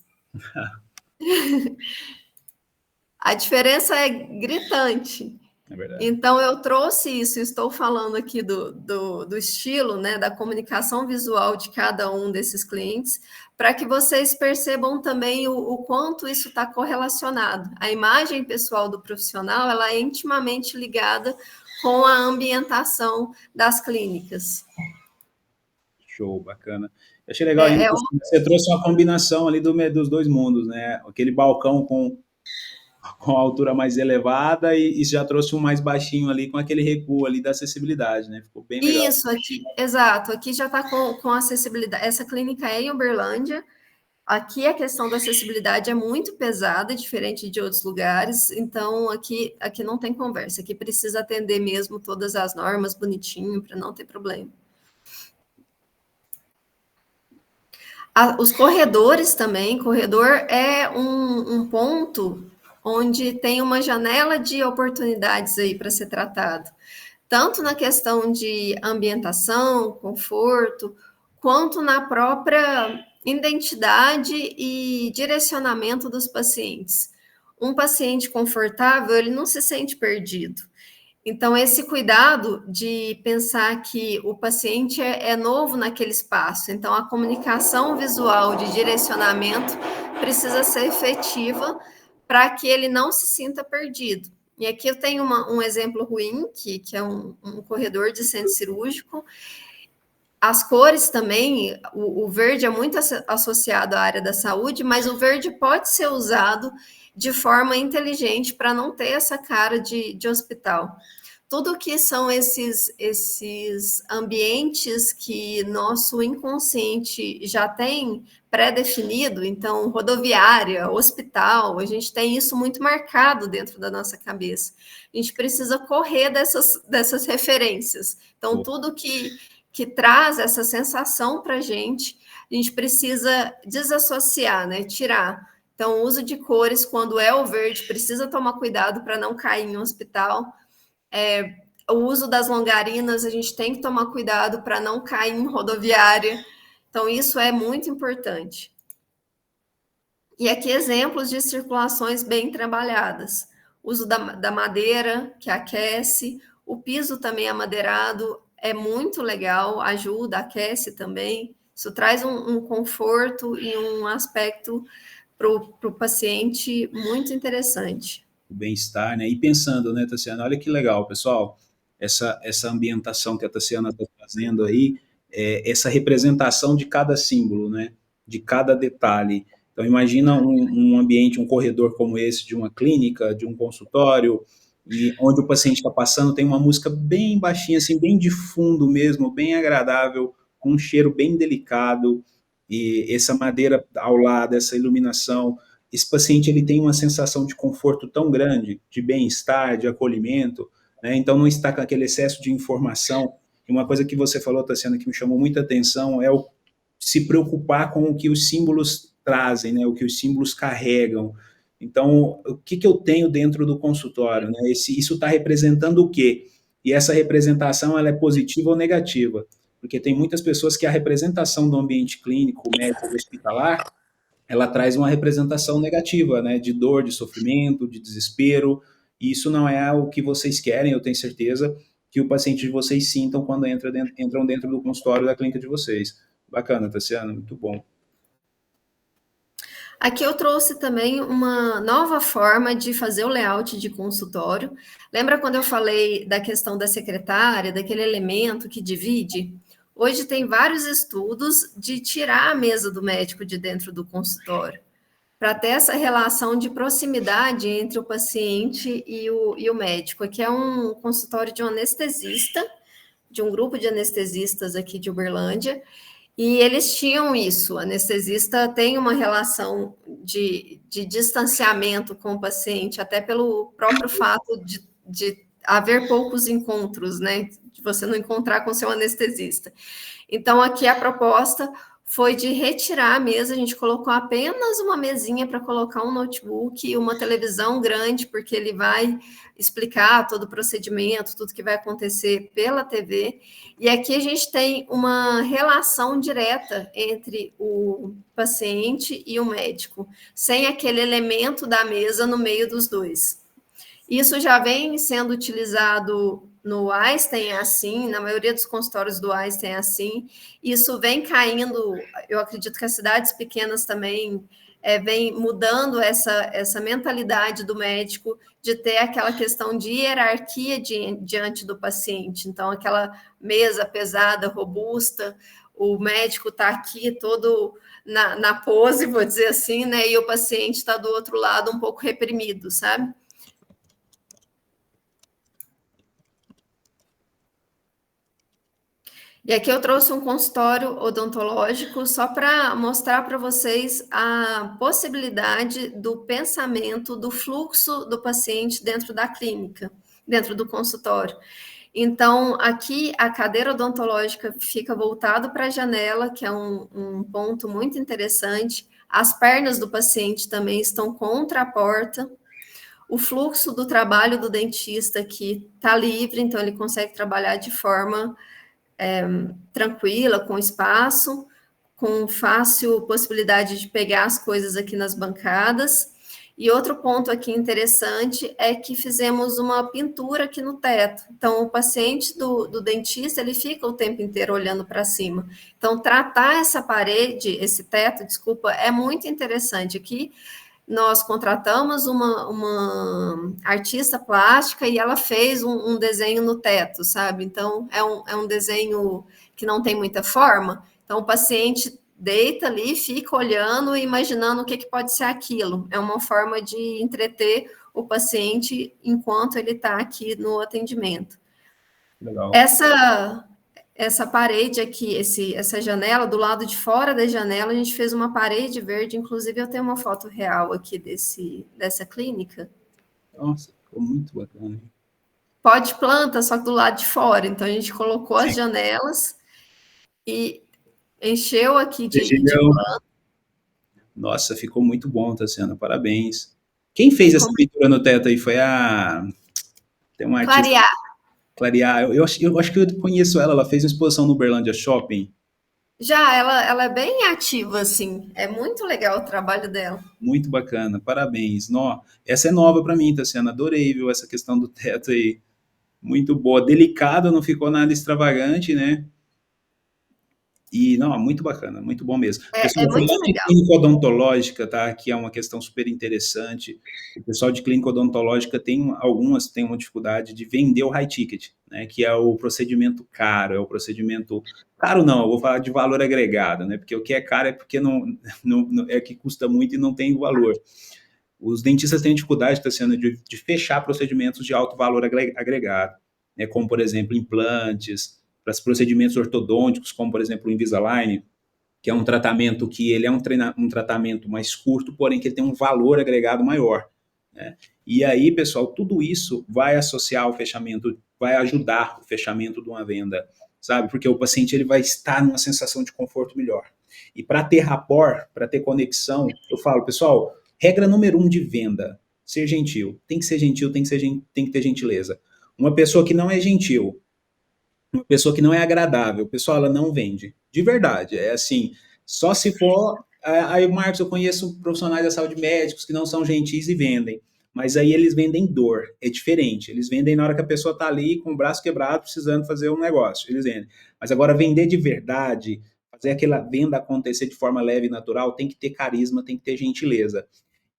A diferença é gritante. É verdade. Então, eu trouxe isso, estou falando aqui do estilo, né, da comunicação visual de cada um desses clientes, para que vocês percebam também o quanto isso está correlacionado. A imagem pessoal do profissional, ela é intimamente ligada com a ambientação das clínicas. Show, bacana. Eu achei legal ainda, você trouxe uma combinação ali dos dois mundos, né? Aquele balcão com a altura mais elevada e já trouxe um mais baixinho ali com aquele recuo ali da acessibilidade, né? Ficou bem legal. Isso, aqui, exato. Aqui já está com acessibilidade. Essa clínica é em Uberlândia. Aqui a questão da acessibilidade é muito pesada, diferente de outros lugares, então aqui não tem conversa, aqui precisa atender mesmo todas as normas bonitinho para não ter problema. Os corredores também, corredor é um ponto onde tem uma janela de oportunidades aí para ser tratado, tanto na questão de ambientação, conforto, quanto na própria identidade e direcionamento dos pacientes. Um paciente confortável, ele não se sente perdido. Então, esse cuidado de pensar que o paciente é novo naquele espaço, então a comunicação visual de direcionamento precisa ser efetiva para que ele não se sinta perdido. E aqui eu tenho um exemplo ruim, que é um corredor de centro cirúrgico. As cores também, o verde é muito associado à área da saúde, mas o verde pode ser usado de forma inteligente para não ter essa cara de hospital. Tudo que são esses ambientes que nosso inconsciente já tem pré-definido, então rodoviária, hospital, a gente tem isso muito marcado dentro da nossa cabeça. A gente precisa correr dessas referências. Então, tudo que traz essa sensação para a gente precisa desassociar, né? Tirar. Então, o uso de cores, quando é o verde, precisa tomar cuidado para não cair em um hospital. O uso das longarinas, a gente tem que tomar cuidado para não cair em rodoviária. Então, isso é muito importante. E aqui exemplos de circulações bem trabalhadas. Uso da madeira, que aquece. O piso também amadeirado é muito legal, ajuda, aquece também. Isso traz um conforto e um aspecto para o paciente muito interessante. O bem-estar, né? E pensando, né, Tassiana, olha que legal, pessoal, essa ambientação que a Tassiana está fazendo aí, essa representação de cada símbolo, né? De cada detalhe. Então, imagina um ambiente, um corredor como esse de uma clínica, de um consultório, e onde o paciente está passando, tem uma música bem baixinha, assim, bem de fundo mesmo, bem agradável, com um cheiro bem delicado, e essa madeira ao lado, essa iluminação, esse paciente ele tem uma sensação de conforto tão grande, de bem-estar, de acolhimento, né? Então não está com aquele excesso de informação. E uma coisa que você falou, Tassiana, que me chamou muita atenção, é o se preocupar com o que os símbolos trazem, né? O que os símbolos carregam. Então, o que, que eu tenho dentro do consultório, né? Isso está representando o quê? E essa representação ela é positiva ou negativa? Porque tem muitas pessoas que a representação do ambiente clínico, médico, hospitalar, ela traz uma representação negativa, né, de dor, de sofrimento, de desespero, e isso não é o que vocês querem, eu tenho certeza que o paciente de vocês sintam quando entram dentro do consultório da clínica de vocês. Bacana, Tassiana, muito bom. Aqui eu trouxe também uma nova forma de fazer o layout de consultório. Lembra quando eu falei da questão da secretária, daquele elemento que divide? Hoje tem vários estudos de tirar a mesa do médico de dentro do consultório, para ter essa relação de proximidade entre o paciente e o médico. Aqui é um consultório de um anestesista, de um grupo de anestesistas aqui de Uberlândia, e eles tinham isso, o anestesista tem uma relação de distanciamento com o paciente, até pelo próprio fato de haver poucos encontros, né? De você não encontrar com seu anestesista. Então, aqui a proposta foi de retirar a mesa, a gente colocou apenas uma mesinha para colocar um notebook e uma televisão grande, porque ele vai explicar todo o procedimento, tudo que vai acontecer pela TV. E aqui a gente tem uma relação direta entre o paciente e o médico, sem aquele elemento da mesa no meio dos dois. Isso já vem sendo utilizado no Einstein, é assim, na maioria dos consultórios do Einstein é assim. Isso vem caindo, eu acredito que as cidades pequenas também vem mudando essa mentalidade do médico de ter aquela questão de hierarquia diante do paciente. Então, aquela mesa pesada, robusta, o médico está aqui todo na pose, vou dizer assim, né? E o paciente está do outro lado um pouco reprimido, sabe? E aqui eu trouxe um consultório odontológico só para mostrar para vocês a possibilidade do pensamento, do fluxo do paciente dentro da clínica, dentro do consultório. Então, aqui a cadeira odontológica fica voltada para a janela, que é um ponto muito interessante. As pernas do paciente também estão contra a porta. O fluxo do trabalho do dentista aqui está livre, então ele consegue trabalhar de forma tranquila, com espaço, com fácil possibilidade de pegar as coisas aqui nas bancadas. E outro ponto aqui interessante é que fizemos uma pintura aqui no teto. Então, o paciente do dentista, ele fica o tempo inteiro olhando para cima. Então, tratar essa parede, esse teto, desculpa, é muito interessante. Aqui, nós contratamos uma artista plástica e ela fez um desenho no teto, sabe? Então, é um desenho que não tem muita forma. Então, o paciente deita ali, fica olhando e imaginando o que pode ser aquilo. É uma forma de entreter o paciente enquanto ele está aqui no atendimento. Legal. Essa parede aqui, essa janela, do lado de fora da janela, a gente fez uma parede verde, inclusive eu tenho uma foto real aqui dessa clínica. Nossa, ficou muito bacana. Pode planta, só que do lado de fora. Então a gente colocou as janelas e encheu aqui de planta. Nossa, ficou muito bom, Tassiana, parabéns. Quem fez essa pintura no teto aí foi tem uma artista... Clarear. Eu acho que eu conheço ela fez uma exposição no Uberlândia Shopping. Já, ela é bem ativa, assim, é muito legal o trabalho dela. Muito bacana, parabéns. Essa é nova para mim, Tassiana, adorei, viu, essa questão do teto aí. Muito boa, delicado, não ficou nada extravagante, né? E, não, muito bacana, muito bom mesmo. Pessoal, muito falando de legal. clínica odontológica, tá? Que é uma questão super interessante. O pessoal de clínica odontológica algumas têm uma dificuldade de vender o high ticket, né? Que é o procedimento caro, é o procedimento... Caro não, eu vou falar de valor agregado, né? Porque o que é caro é porque não é que custa muito e não tem valor. Os dentistas têm dificuldade, Tassiana, de fechar procedimentos de alto valor agregado, né? Como, por exemplo, implantes, para os procedimentos ortodônticos, como, por exemplo, o Invisalign, que é um tratamento que ele é um tratamento mais curto, porém que ele tem um valor agregado maior, né? E aí, pessoal, tudo isso vai associar o fechamento, vai ajudar o fechamento de uma venda, sabe? Porque o paciente ele vai estar numa sensação de conforto melhor. E para ter rapport, para ter conexão, eu falo, pessoal, regra número 1 de venda, ser gentil. Tem que ser gentil, tem que ter gentileza. Uma pessoa que não é gentil, uma pessoa que não é agradável, pessoal, ela não vende. De verdade. É assim, só se for. Aí, Marcos, eu conheço profissionais da saúde médicos que não são gentis e vendem. Mas aí eles vendem dor. É diferente. Eles vendem na hora que a pessoa está ali com o braço quebrado, precisando fazer um negócio. Eles vendem. Mas agora, vender de verdade, fazer aquela venda acontecer de forma leve e natural, tem que ter carisma, tem que ter gentileza.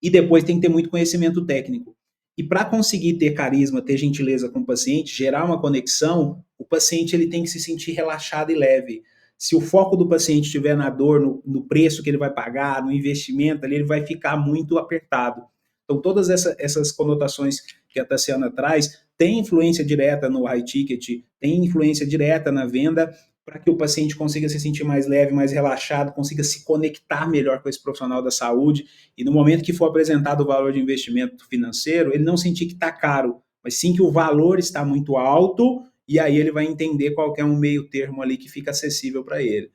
E depois tem que ter muito conhecimento técnico. E para conseguir ter carisma, ter gentileza com o paciente, gerar uma conexão, o paciente ele tem que se sentir relaxado e leve. Se o foco do paciente estiver na dor, no preço que ele vai pagar, no investimento, ali ele vai ficar muito apertado. Então, todas essas conotações que a Tassiana traz têm influência direta no high ticket, tem influência direta na venda, para que o paciente consiga se sentir mais leve, mais relaxado, consiga se conectar melhor com esse profissional da saúde, e no momento que for apresentado o valor de investimento financeiro, ele não sentir que está caro, mas sim que o valor está muito alto, e aí ele vai entender qual é um meio termo ali que fica acessível para ele.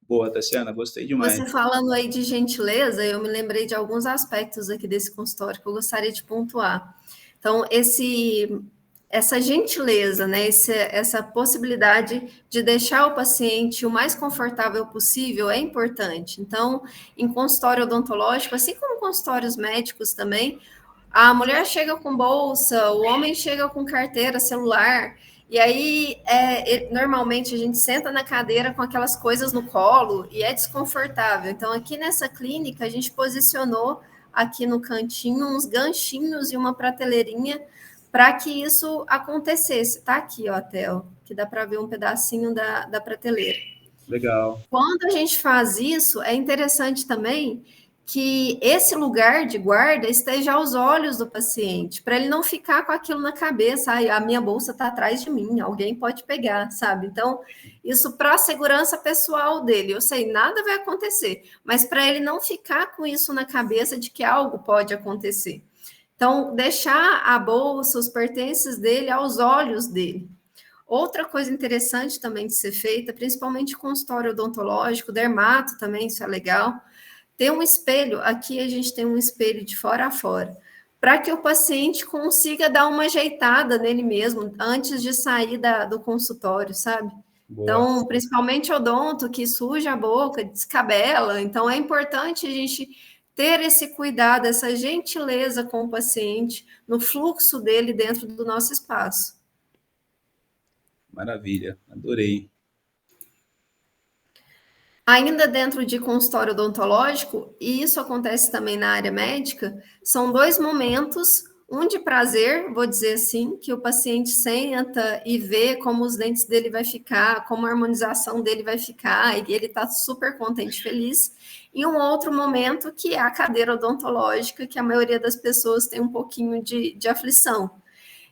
Boa, Tassiana, gostei demais. Você falando aí de gentileza, eu me lembrei de alguns aspectos aqui desse consultório que eu gostaria de pontuar. Então, essa gentileza, né, essa possibilidade de deixar o paciente o mais confortável possível é importante. Então, em consultório odontológico, assim como consultórios médicos também, a mulher chega com bolsa, o homem chega com carteira, celular, e aí normalmente a gente senta na cadeira com aquelas coisas no colo e é desconfortável. Então, aqui nessa clínica, a gente posicionou aqui no cantinho uns ganchinhos e uma prateleirinha para que isso acontecesse. Tá aqui, ó, Theo, que dá para ver um pedacinho da prateleira. Legal. Quando a gente faz isso, é interessante também que esse lugar de guarda esteja aos olhos do paciente, para ele não ficar com aquilo na cabeça, a minha bolsa está atrás de mim, alguém pode pegar, sabe? Então, isso para a segurança pessoal dele, eu sei, nada vai acontecer, mas para ele não ficar com isso na cabeça de que algo pode acontecer. Então, deixar a bolsa, os pertences dele aos olhos dele. Outra coisa interessante também de ser feita, principalmente consultório odontológico, dermato também, isso é legal, ter um espelho, aqui a gente tem um espelho de fora a fora, para que o paciente consiga dar uma ajeitada nele mesmo antes de sair do consultório, sabe? Boa. Então, principalmente odonto, que suja a boca, descabela, então é importante a gente ter esse cuidado, essa gentileza com o paciente no fluxo dele dentro do nosso espaço. Maravilha, adorei. Ainda dentro de consultório odontológico, e isso acontece também na área médica, são 2 momentos, um de prazer, vou dizer assim, que o paciente senta e vê como os dentes dele vai ficar, como a harmonização dele vai ficar, e ele está super contente, feliz, e um outro momento que é a cadeira odontológica, que a maioria das pessoas tem um pouquinho de aflição.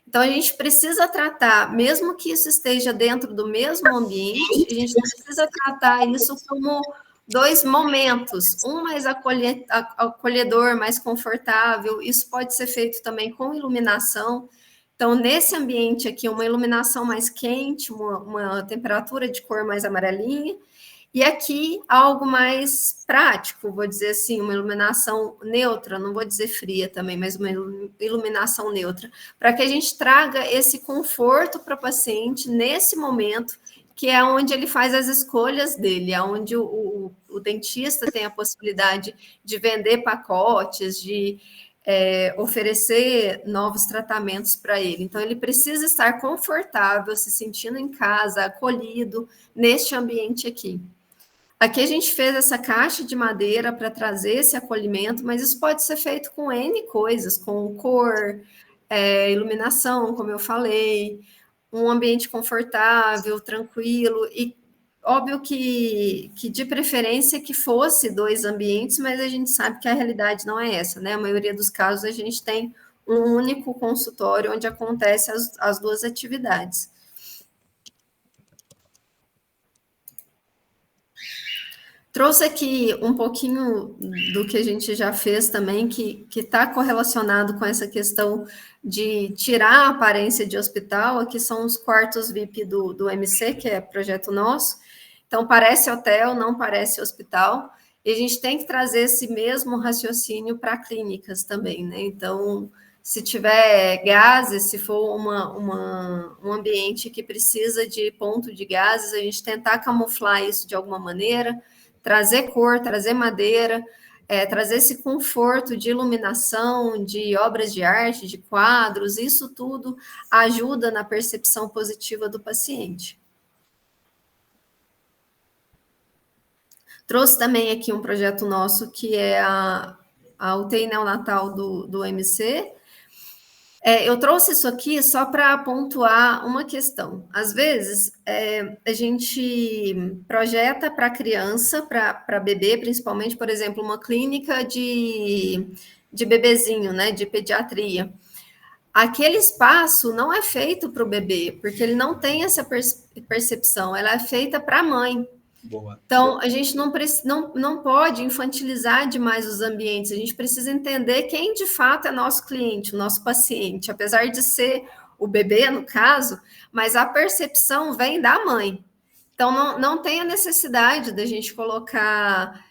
Então, a gente precisa tratar, mesmo que isso esteja dentro do mesmo ambiente, a gente precisa tratar isso como 2 momentos, um mais acolhedor, mais confortável. Isso pode ser feito também com iluminação. Então, nesse ambiente aqui, uma iluminação mais quente, uma temperatura de cor mais amarelinha, e aqui, algo mais prático, vou dizer assim, uma iluminação neutra, não vou dizer fria também, mas uma iluminação neutra, para que a gente traga esse conforto para o paciente nesse momento, que é onde ele faz as escolhas dele, é onde o dentista tem a possibilidade de vender pacotes, de oferecer novos tratamentos para ele. Então, ele precisa estar confortável, se sentindo em casa, acolhido, neste ambiente aqui. Aqui a gente fez essa caixa de madeira para trazer esse acolhimento, mas isso pode ser feito com N coisas, com cor, iluminação, como eu falei, um ambiente confortável, tranquilo, e óbvio que de preferência que fosse 2 ambientes, mas a gente sabe que a realidade não é essa, né? A maioria dos casos a gente tem um único consultório onde acontece as 2 atividades. Trouxe aqui um pouquinho do que a gente já fez também, que está correlacionado com essa questão de tirar a aparência de hospital. Aqui são os quartos VIP do MC, que é projeto nosso. Então, parece hotel, não parece hospital. E a gente tem que trazer esse mesmo raciocínio para clínicas também, né? Então, se tiver gases, se for um ambiente que precisa de ponto de gases, a gente tentar camuflar isso de alguma maneira, trazer cor, trazer madeira, trazer esse conforto de iluminação, de obras de arte, de quadros, isso tudo ajuda na percepção positiva do paciente. Trouxe também aqui um projeto nosso que é a UTI neonatal do MC. Eu trouxe isso aqui só para pontuar uma questão. Às vezes, a gente projeta para criança, para bebê, principalmente, por exemplo, uma clínica de bebezinho, né, de pediatria. Aquele espaço não é feito para o bebê, porque ele não tem essa percepção, ela é feita para a mãe. Boa. Então, a gente não pode infantilizar demais os ambientes, a gente precisa entender quem de fato é nosso cliente, o nosso paciente, apesar de ser o bebê, no caso, mas a percepção vem da mãe. Então, não tem a necessidade da gente colocar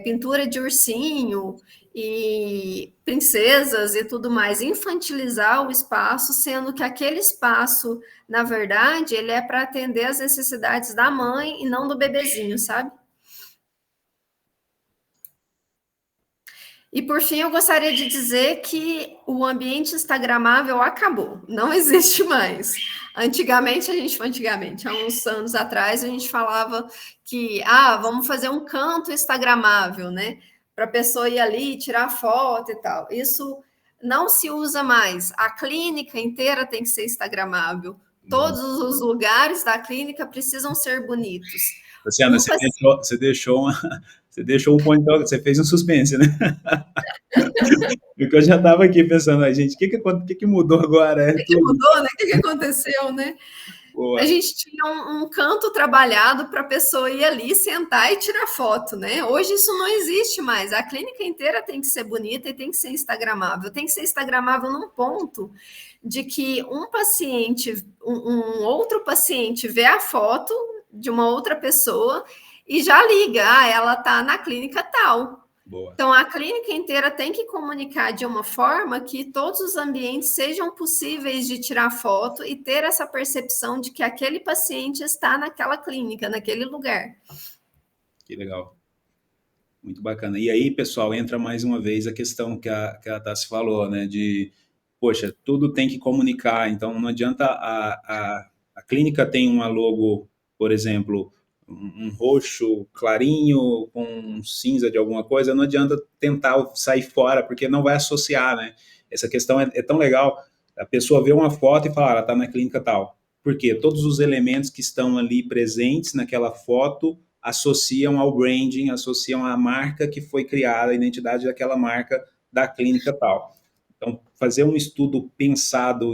pintura de ursinho e princesas e tudo mais, infantilizar o espaço, sendo que aquele espaço, na verdade, ele é para atender as necessidades da mãe e não do bebezinho, sabe? E por fim, eu gostaria de dizer que o ambiente instagramável acabou, não existe mais. Antigamente, há uns anos atrás, a gente falava que, vamos fazer um canto instagramável, né? Para a pessoa ir ali, tirar foto e tal. Isso não se usa mais. A clínica inteira tem que ser instagramável. Todos os lugares da clínica precisam ser bonitos. Luciana, você deixou um ponto, você fez um suspense, né? Porque eu já estava aqui pensando, gente, o que mudou agora? O que mudou, né? O que aconteceu, né? Boa. A gente tinha um canto trabalhado para a pessoa ir ali, sentar e tirar foto, né? Hoje isso não existe mais. A clínica inteira tem que ser bonita e tem que ser instagramável. Tem que ser instagramável num ponto de que um paciente, um outro paciente vê a foto de uma outra pessoa e já liga, ela está na clínica tal. Boa. Então, a clínica inteira tem que comunicar de uma forma que todos os ambientes sejam possíveis de tirar foto e ter essa percepção de que aquele paciente está naquela clínica, naquele lugar. Que legal. Muito bacana. E aí, pessoal, entra mais uma vez a questão que a Tassi falou, né? Poxa, tudo tem que comunicar, então não adianta a clínica tem uma logo, por exemplo, um roxo clarinho com um cinza de alguma coisa, não adianta tentar sair fora, porque não vai associar, né? Essa questão é tão legal, a pessoa vê uma foto e fala, ela está na clínica tal. Por quê? Todos os elementos que estão ali presentes naquela foto associam ao branding, associam à marca que foi criada, a identidade daquela marca da clínica tal. Então, fazer um estudo pensado,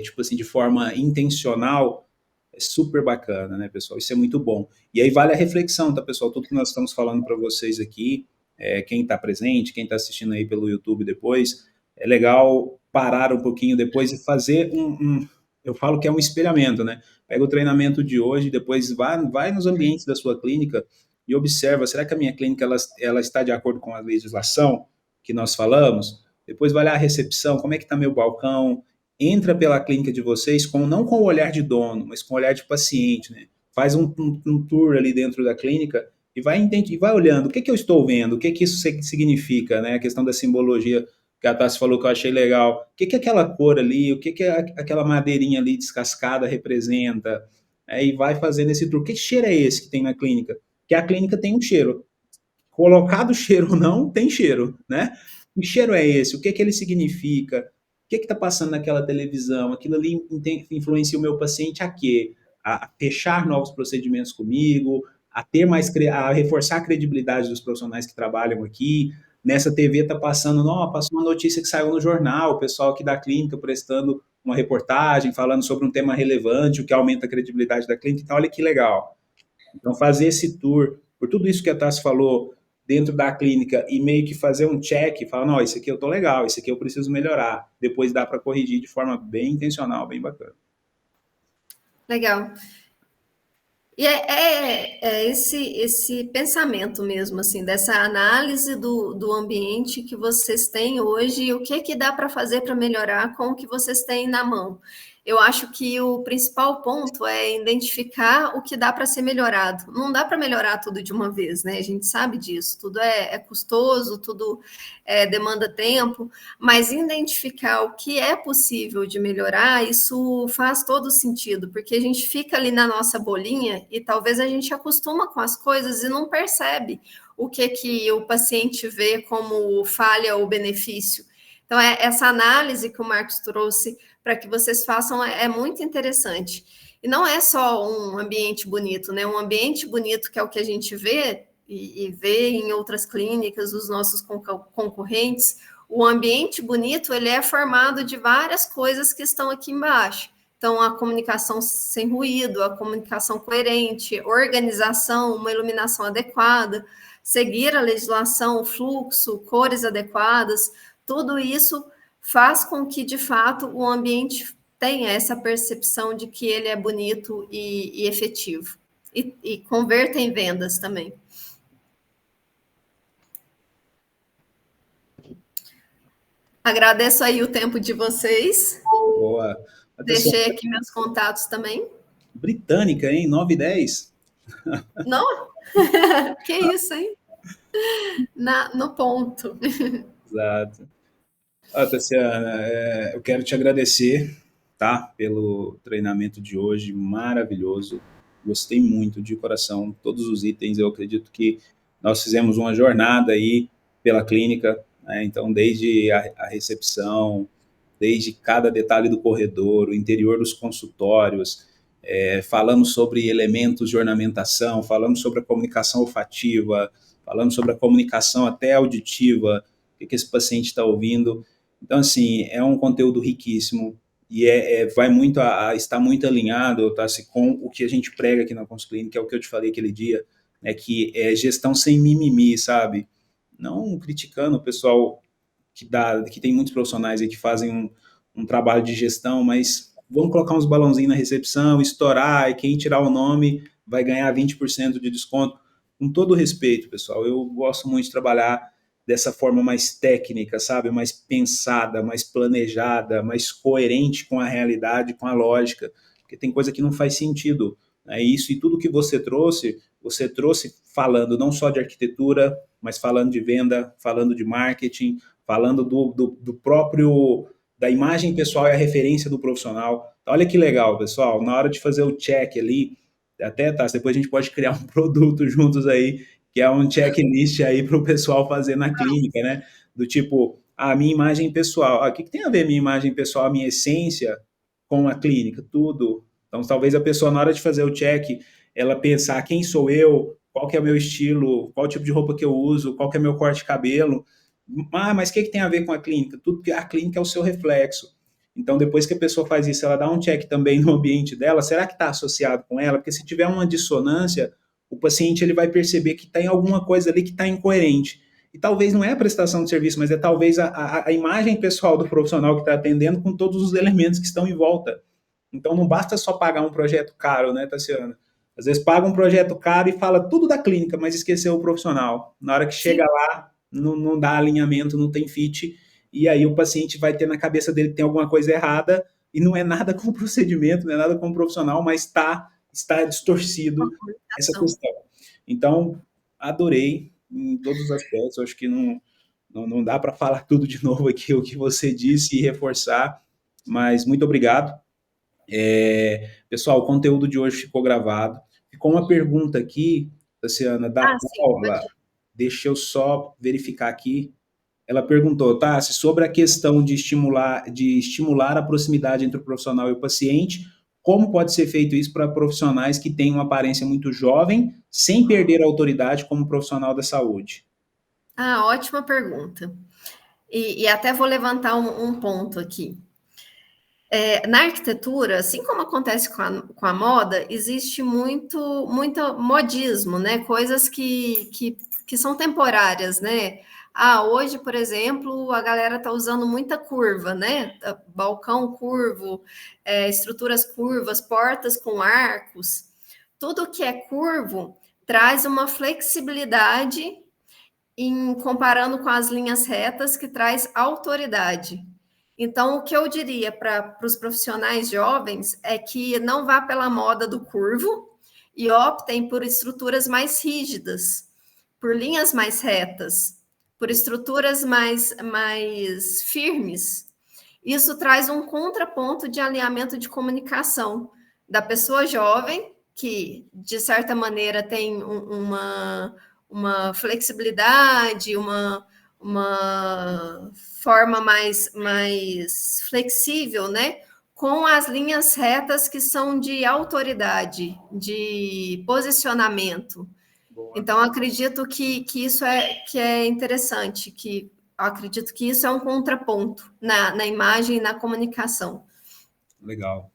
tipo assim, de forma intencional, é super bacana, né, pessoal? Isso é muito bom. E aí vale a reflexão, tá, pessoal? Tudo que nós estamos falando para vocês aqui, quem está presente, quem está assistindo aí pelo YouTube depois, é legal parar um pouquinho depois e fazer eu falo que é um espelhamento, né? Pega o treinamento de hoje, depois vai nos ambientes da sua clínica e observa, será que a minha clínica ela está de acordo com a legislação que nós falamos? Depois vai lá a recepção, como é que está meu balcão? Entra pela clínica de vocês não com o olhar de dono, mas com o olhar de paciente, né? Faz um tour ali dentro da clínica e vai olhando o que eu estou vendo, o que isso significa, né? A questão da simbologia que a Tassi falou que eu achei legal. O que aquela cor ali, o que aquela madeirinha ali descascada representa? E vai fazendo esse tour. Que cheiro é esse que tem na clínica? Que a clínica tem um cheiro. Colocado cheiro ou não, tem cheiro, né? Que cheiro é esse? O que ele significa? O que está passando naquela televisão? Aquilo ali influencia o meu paciente a quê? A fechar novos procedimentos comigo, a reforçar a credibilidade dos profissionais que trabalham aqui. Nessa TV está passando, passou uma notícia que saiu no jornal, o pessoal aqui da clínica prestando uma reportagem, falando sobre um tema relevante, o que aumenta a credibilidade da clínica. Então, olha que legal. Então, fazer esse tour por tudo isso que a Tassi falou dentro da clínica e meio que fazer um check, falar, não, esse aqui eu tô legal, esse aqui eu preciso melhorar. Depois dá para corrigir de forma bem intencional, bem bacana. Legal. E é esse pensamento mesmo, assim, dessa análise do ambiente que vocês têm hoje e o que dá para fazer para melhorar com o que vocês têm na mão. Eu acho que o principal ponto é identificar o que dá para ser melhorado. Não dá para melhorar tudo de uma vez, né? A gente sabe disso. Tudo é custoso, tudo demanda tempo, mas identificar o que é possível de melhorar, isso faz todo sentido, porque a gente fica ali na nossa bolinha e talvez a gente acostuma com as coisas e não percebe o que o paciente vê como falha ou benefício. Então, essa análise que o Marcos trouxe para que vocês façam é muito interessante. E não é só um ambiente bonito, né? Um ambiente bonito que é o que a gente vê e vê em outras clínicas, os nossos concorrentes. O ambiente bonito, ele é formado de várias coisas que estão aqui embaixo. Então, a comunicação sem ruído, a comunicação coerente, organização, uma iluminação adequada, seguir a legislação, o fluxo, cores adequadas, tudo isso faz com que, de fato, o ambiente tenha essa percepção de que ele é bonito e efetivo. E converta em vendas também. Agradeço aí o tempo de vocês. Boa. Deixei aqui meus contatos também. Britânica, hein? 9:10. Não? Que isso, hein? No ponto. Exato. Tassiana, eu quero te agradecer, tá? Pelo treinamento de hoje, maravilhoso. Gostei muito, de coração. Todos os itens, eu acredito que nós fizemos uma jornada aí pela clínica, né? Então, desde a recepção, desde cada detalhe do corredor, o interior dos consultórios, falamos sobre elementos de ornamentação, falamos sobre a comunicação olfativa, falamos sobre a comunicação até auditiva, o que esse paciente está ouvindo. Então, assim, é um conteúdo riquíssimo e está muito alinhado, tá, assim, com o que a gente prega aqui na Consclinic, que é o que eu te falei aquele dia, né, que é gestão sem mimimi, sabe? Não criticando o pessoal que tem muitos profissionais aí que fazem um trabalho de gestão, mas vamos colocar uns balãozinhos na recepção, estourar, e quem tirar o nome vai ganhar 20% de desconto. Com todo respeito, pessoal, eu gosto muito de trabalhar dessa forma mais técnica, sabe? Mais pensada, mais planejada, mais coerente com a realidade, com a lógica, porque tem coisa que não faz sentido. É isso, e tudo que você trouxe falando não só de arquitetura, mas falando de venda, falando de marketing, falando do próprio, da imagem pessoal e a referência do profissional. Olha que legal, pessoal, na hora de fazer o check ali, até, tá, depois a gente pode criar um produto juntos aí, que é um checklist aí para o pessoal fazer na clínica, né? Do tipo, a minha imagem pessoal. O que tem a ver a minha imagem pessoal, a minha essência com a clínica? Tudo. Então, talvez a pessoa, na hora de fazer o check, ela pensar quem sou eu, qual que é o meu estilo, qual tipo de roupa que eu uso, qual que é o meu corte de cabelo. Mas o que tem a ver com a clínica? Tudo que a clínica é o seu reflexo. Então, depois que a pessoa faz isso, ela dá um check também no ambiente dela, será que está associado com ela? Porque se tiver uma dissonância, o paciente ele vai perceber que tem alguma coisa ali que está incoerente. E talvez não é a prestação de serviço, mas é talvez a imagem pessoal do profissional que está atendendo com todos os elementos que estão em volta. Então, não basta só pagar um projeto caro, né, Tassiana? Às vezes paga um projeto caro e fala tudo da clínica, mas esqueceu o profissional. Na hora que chega lá, não dá alinhamento, não tem fit, e aí o paciente vai ter na cabeça dele que tem alguma coisa errada, e não é nada com o procedimento, não é nada com o profissional, mas está distorcido essa questão. Então, adorei em todos os aspectos, acho que não dá para falar tudo de novo aqui, o que você disse e reforçar, mas muito obrigado. Pessoal, o conteúdo de hoje ficou gravado. Ficou uma pergunta aqui, Tassiana, da Paula. Deixa eu só verificar aqui. Ela perguntou, Tassi, sobre a questão de estimular a proximidade entre o profissional e o paciente, como pode ser feito isso para profissionais que têm uma aparência muito jovem, sem perder a autoridade como profissional da saúde? Ótima pergunta. E até vou levantar um ponto aqui. Na arquitetura, assim como acontece com a moda, existe muito modismo, né? Coisas que são temporárias, né? Hoje, por exemplo, a galera está usando muita curva, né? Balcão curvo, estruturas curvas, portas com arcos. Tudo que é curvo traz uma flexibilidade comparando com as linhas retas, que traz autoridade. Então, o que eu diria para os profissionais jovens é que não vá pela moda do curvo e optem por estruturas mais rígidas, por linhas mais retas, por estruturas mais firmes. Isso traz um contraponto de alinhamento de comunicação da pessoa jovem, que, de certa maneira, tem uma flexibilidade, uma forma mais flexível, né? Com as linhas retas que são de autoridade, de posicionamento. Boa. Então, acredito que isso é interessante, que acredito que isso é um contraponto na imagem e na comunicação. Legal.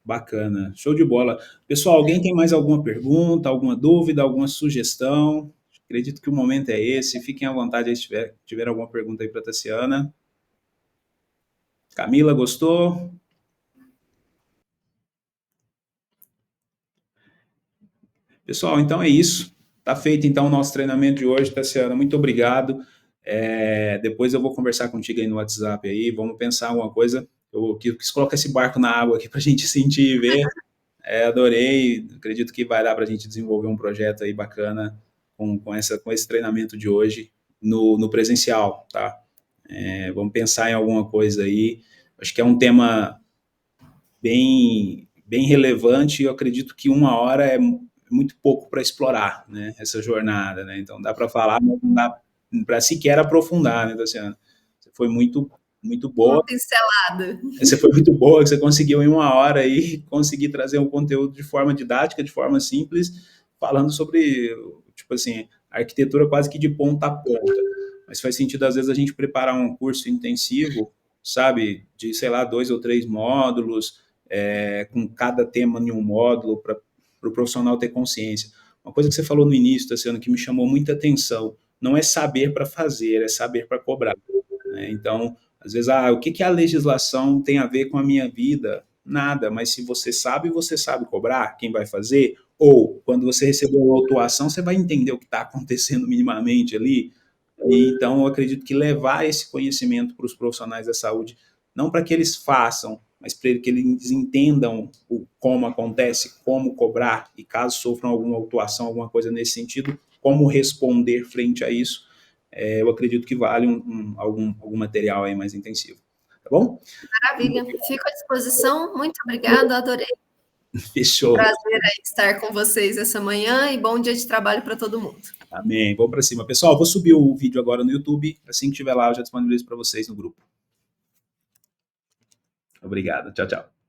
Bacana. Show de bola. Pessoal, alguém tem mais alguma pergunta, alguma dúvida, alguma sugestão? Acredito que o momento é esse. Fiquem à vontade aí se tiver alguma pergunta aí para a Tassiana. Camila, gostou? Pessoal, então é isso. Tá feito então o nosso treinamento de hoje, Tassiana. Muito obrigado. Depois eu vou conversar contigo aí no WhatsApp aí. Vamos pensar alguma coisa. Eu quis colocar esse barco na água aqui para a gente sentir e ver. Adorei. Acredito que vai dar para a gente desenvolver um projeto aí bacana com esse treinamento de hoje no presencial, tá? Vamos pensar em alguma coisa aí. Acho que é um tema bem relevante e eu acredito que 1 hora é muito pouco para explorar, né, essa jornada, né? Então dá para falar, mas não dá para sequer aprofundar, né, Tassiana? Você foi muito boa. Uma pincelada. Você foi muito boa, que você conseguiu em 1 hora aí conseguir trazer um conteúdo de forma didática, de forma simples, falando sobre, tipo assim, arquitetura quase que de ponta a ponta. Mas faz sentido, às vezes, a gente preparar um curso intensivo, sabe, de, sei lá, 2 ou 3 módulos, com cada tema em um módulo, para o profissional ter consciência. Uma coisa que você falou no início, Tassiano, que me chamou muita atenção, não é saber para fazer, é saber para cobrar, né? Então, às vezes, o que a legislação tem a ver com a minha vida? Nada, mas se você sabe cobrar quem vai fazer, ou quando você receber uma autuação, você vai entender o que está acontecendo minimamente ali. E, então, eu acredito que levar esse conhecimento para os profissionais da saúde, não para que eles façam, mas para que eles entendam como acontece, como cobrar, e caso sofram alguma autuação, alguma coisa nesse sentido, como responder frente a isso, eu acredito que vale algum material aí mais intensivo. Tá bom? Maravilha. Fico à disposição. Muito obrigada, adorei. Fechou. Prazer estar com vocês essa manhã e bom dia de trabalho para todo mundo. Amém. Vamos para cima. Pessoal, vou subir o vídeo agora no YouTube. Assim que estiver lá, eu já disponibilizo para vocês no grupo. Obrigado. Tchau, tchau.